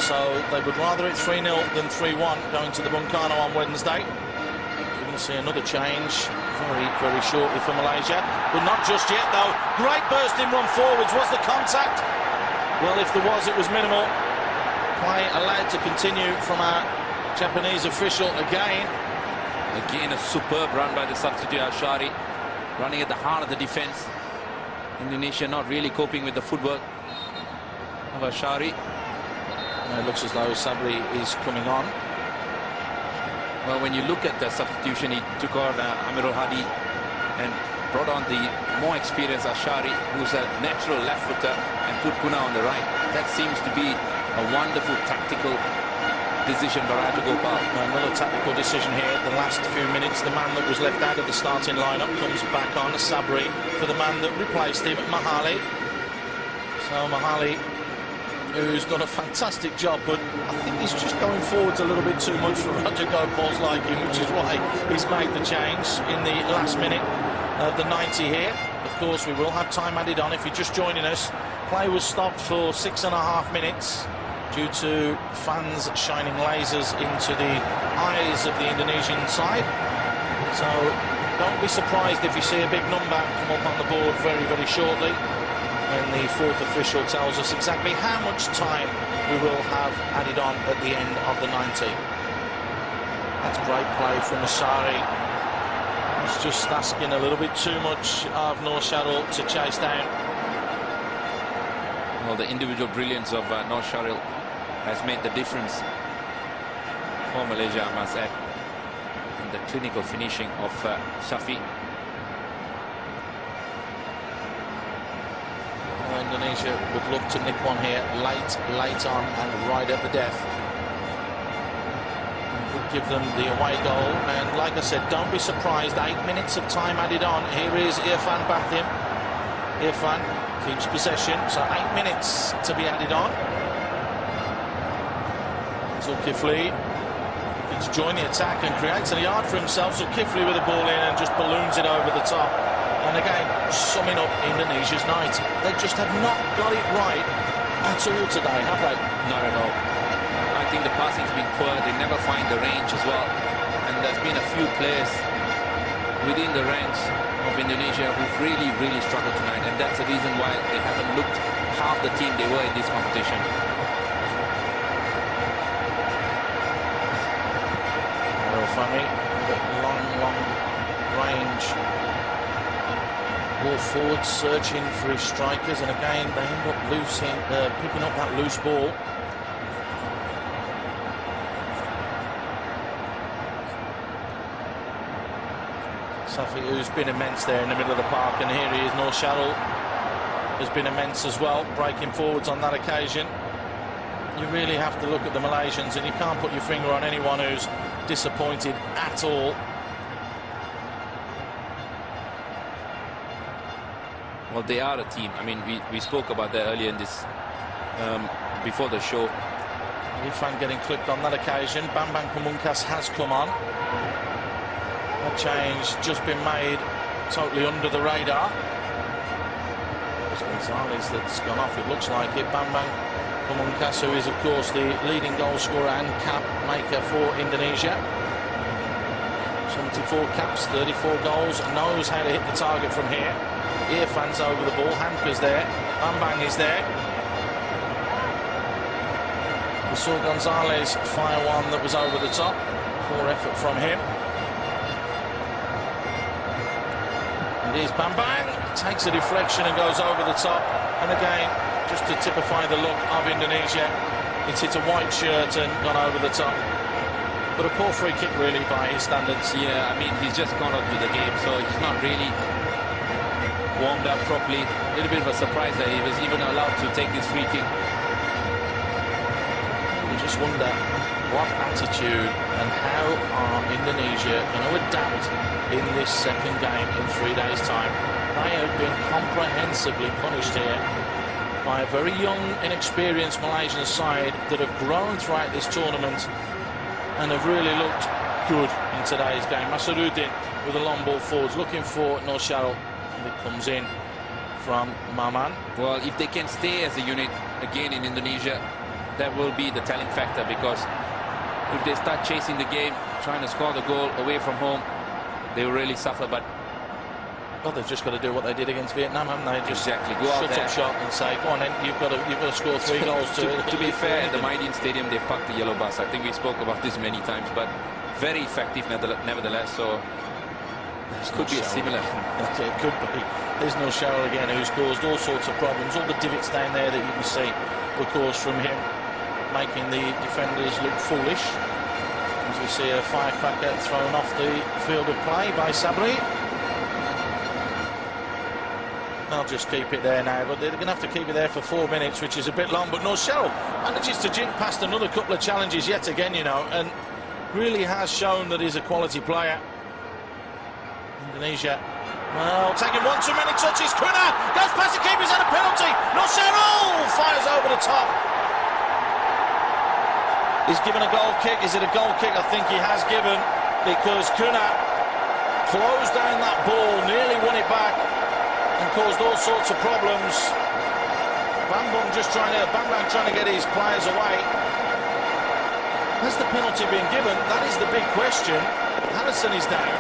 So they would rather it 3-0 than 3-1 going to the Bung Karno on Wednesday. You're going to see another change very, very shortly for Malaysia. But not just yet, though. Great bursting run forwards. Was the contact? Well, if there was, it was minimal. Play allowed to continue from our Japanese official again. Again, a superb run by the substitute Ashari, running at the heart of the defense. Indonesia not really coping with the footwork of Ashari. It looks as though Sabri is coming on. Well, when you look at the substitution, he took on Amirul Hadi and brought on the more experienced Ashari, who's a natural left footer, and put Puna on the right. That seems to be a wonderful tactical decision by Raja Gopal. Another tactical decision here. The last few minutes, the man that was left out of the starting lineup comes back on, Sabri, for the man that replaced him, Mahali. So Mahali, who's done a fantastic job, but I think he's just going forwards a little bit too much for Roger Gopal's liking, which is why he's made the change in the last minute of the 90 here. Of course, we will have time added on if you're just joining us. Play was stopped for 6.5 minutes due to fans shining lasers into the eyes of the Indonesian side. So don't be surprised if you see a big number come up on the board very, very shortly, when the 4th official tells us exactly how much time we will have added on at the end of the 90. That's great play from Asari. He's just asking a little bit too much of Nur Sharil to chase down. Well, the individual brilliance of Nur Sharil has made the difference for Malaysia, I must add. And the clinical finishing of Shafi. Indonesia would look to nick one here late on and right at the death. Would give them the away goal, and like I said, don't be surprised, 8 minutes of time added on. Here is Irfan Bathim. Irfan keeps possession, so 8 minutes to be added on. Zulkifli looking to join the attack and creates a yard for himself. Zulkifli with the ball in and just balloons it over the top. And again, summing up Indonesia's night. They just have not got it right at all today, have they? Not at all. I think the passing's been poor. They never find the range as well. And there's been a few players within the ranks of Indonesia who've really, really struggled tonight. And that's the reason why they haven't looked half the team they were in this competition. Funny, long range. Ball forward, searching for his strikers, and again they end up picking up that loose ball. Safi, who's been immense there in the middle of the park, and here he is. Nur Sharil has been immense as well, breaking forwards on that occasion. You really have to look at the Malaysians, and you can't put your finger on anyone who's disappointed at all. Well, they are a team. I mean, we spoke about that earlier in this, before the show. Irfan getting clipped on that occasion. Bambang Pamungkas has come on. That change just been made totally under the radar. It's Gonzalez that's gone off, it looks like it. Bambang Pamungkas, who is of course the leading goal scorer and cap maker for Indonesia. 24 caps, 34 goals, knows how to hit the target from here. Irfan's over the ball, Hanka's there, Bambang is there. We saw Gonzalez fire one that was over the top. Poor effort from him. And here's Bambang, takes a deflection and goes over the top. And again, just to typify the look of Indonesia, it's hit a white shirt and gone over the top. But a poor free kick really by his standards. Yeah, I mean, he's just gone up to the game, so he's not really warmed up properly. A little bit of a surprise that he was even allowed to take this free kick. You just wonder what attitude and how are Indonesia going to adapt in this second game in 3 days' time. They have been comprehensively punished here by a very young, inexperienced Malaysian side that have grown throughout this tournament and have really looked good in today's game. Masarudin with a long ball forwards, looking for Nur Sharul, and it comes in from Maman. Well, if they can stay as a unit again in Indonesia, that will be the telling factor, because if they start chasing the game, trying to score the goal away from home, they will really suffer. But well, they've just got to do what they did against Vietnam, haven't they? Just exactly, go out shut there, up shop and say, go on then, you've got to score 3 goals to be fair, at the Maidin Stadium they've parked the yellow bus. I think we spoke about this many times, but very effective nevertheless. So this could be a similar. It could be. There's no Sharul again, who's caused all sorts of problems. All the divots down there that you can see were caused from him, making the defenders look foolish. As we see a firecracker thrown off the field of play by Sabri. They'll just keep it there now, but they're going to have to keep it there for 4 minutes, which is a bit long. But Nur Sharul manages to jink past another couple of challenges yet again, you know, and really has shown that he's a quality player. Indonesia, well, taking 1 too many touches. Kuna goes past the keeper's had a penalty. Nur Sharul fires over the top. He's given a goal kick. Is it a goal kick? I think he has given, because Kuna closed down that ball, nearly won it back, and caused all sorts of problems. Bambang trying to get his players away. Has the penalty been given? That is the big question. Harrison is down.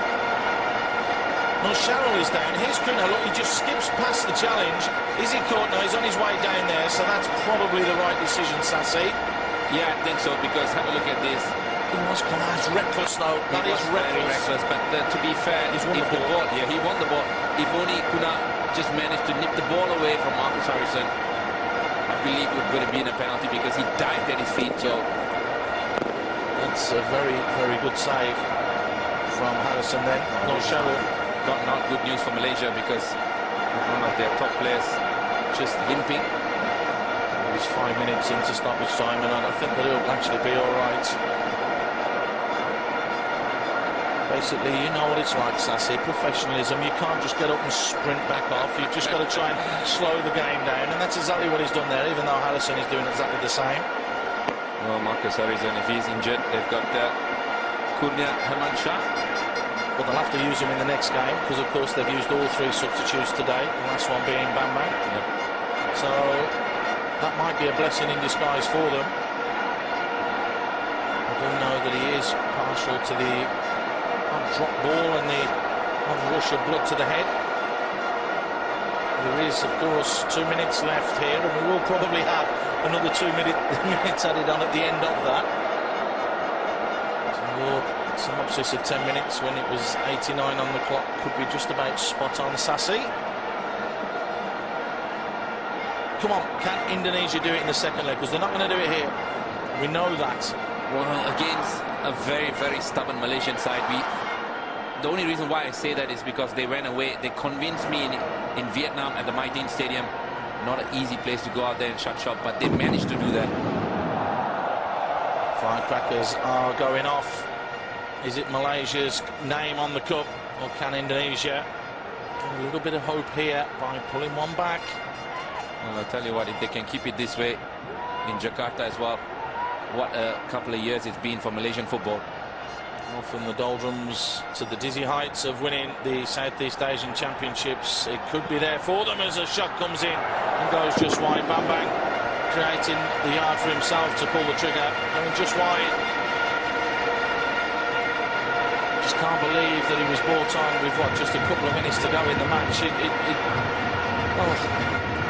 Nur Sharul is down. Here's Kuna. Look, he just skips past the challenge. Is he caught? No, he's on his way down there, so that's probably the right decision, Sassi. Yeah, I think so, because have a look at this. It was Kuna's reckless, though. That is reckless. But to be fair, he won the ball. If only Kuna just managed to nip the ball away from Marcus Harrison, I believe it would have been a penalty, because he dived at his feet. So that's a very, very good save from Harrison then. Nur Sharul. Not good news for Malaysia, because one of their top players just limping. It's 5 minutes into stoppage time, and I think that it'll actually be all right. Basically, you know what it's like, Sassy. Professionalism. You can't just get up and sprint back off. You've just got to try and slow the game down, and that's exactly what he's done there, even though Harrison is doing exactly the same. Well, Marcus Harrison, if he's injured, they've got Kurnia Hermansyah. Well, they'll have to use him in the next game, because, of course, they've used all 3 substitutes today, the last one being Bambang. Yep. So that might be a blessing in disguise for them. I do know that he is partial to the drop ball and the rush of blood to the head. There is, of course, 2 minutes left here, and we will probably have another 2 minutes added on at the end of that. So synopsis of 10 minutes when it was 89 on the clock could be just about spot on, Sassy. Come on, can Indonesia do it in the second leg? Because they're not going to do it here. We know that. Well, against a very, very stubborn Malaysian side, the only reason why I say that is because they went away. They convinced me in Vietnam at the Maidin Stadium. Not an easy place to go out there and shut shop, but they managed to do that. Firecrackers are going off. Is it Malaysia's name on the cup, or can Indonesia get a little bit of hope here by pulling one back? Well, I'll tell you what, if they can keep it this way in Jakarta as well, what a couple of years it's been for Malaysian football. Well, from the doldrums to the dizzy heights of winning the Southeast Asian Championships, it could be there for them as a shot comes in and goes just wide. Bambang creating the yard for himself to pull the trigger, going just wide. just can't believe that he was brought on with, what, just a couple of minutes to go in the match.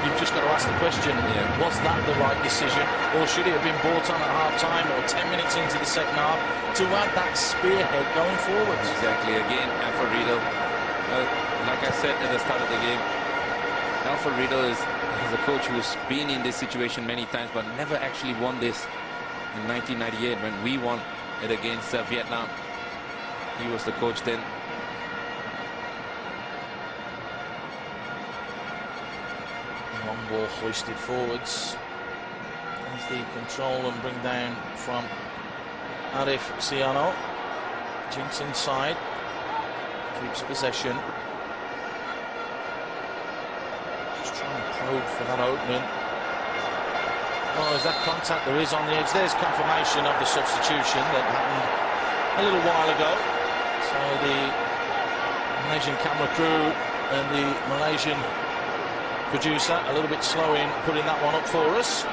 You've just got to ask the question, was that the right decision? Or should he have been brought on at half-time or 10 minutes into the second half to add that spearhead going forwards? Exactly. Again, Alfred Riedel, like I said at the start of the game, Alfred Riedel is a coach who's been in this situation many times but never actually won this in 1998 when we won it against Vietnam. He was the coach then. Long ball hoisted forwards. There's the control and bring down from Arif Siano. Jinks inside. Keeps possession. Just trying to probe for that opening. Oh, is that contact? There is on the edge. There's confirmation of the substitution that happened a little while ago. So the Malaysian camera crew and the Malaysian producer a little bit slow in putting that one up for us.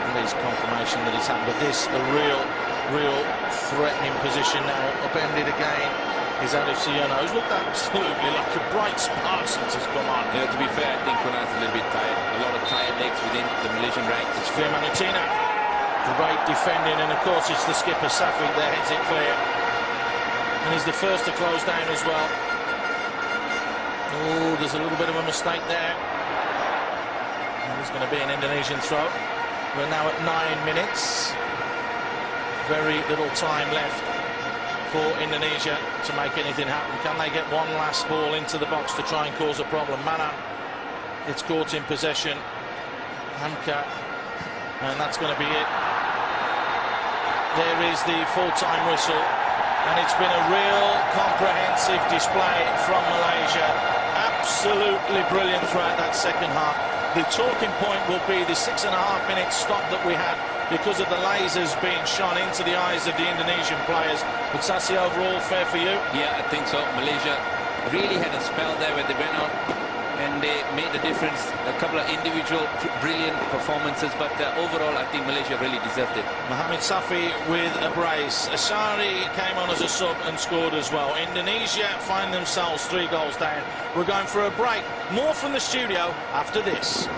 And there's confirmation that it's happened. But this, a real threatening position now. Upended again is Arif Siano, who's looked absolutely like a bright spark since he's come on. Yeah, to be fair, I think Kunal's a little bit tired. A lot of tired legs within the Malaysian ranks. It's Firman Utina. Great defending, and of course it's the skipper Safi that heads it clear. And he's the first to close down as well. Oh, there's a little bit of a mistake there. And there's going to be an Indonesian throw. We're now at 9 minutes. Very little time left for Indonesia to make anything happen. Can they get one last ball into the box to try and cause a problem? Mana, it's caught in possession. Hamka, and that's going to be it. There is the full-time whistle, and it's been a real comprehensive display from Malaysia. Absolutely brilliant throughout that second half. The talking point will be the 6.5-minute stop that we had because of the lasers being shone into the eyes of the Indonesian players. But Sassi, overall, fair for you? Yeah, I think so. Malaysia really had a spell there where they went on and they made a difference. A couple of individual brilliant performances, but overall, I think Malaysia really deserved it. Mohamed Safi with a brace. Ashari came on as a sub and scored as well. Indonesia find themselves 3 goals down. We're going for a break. More from the studio after this.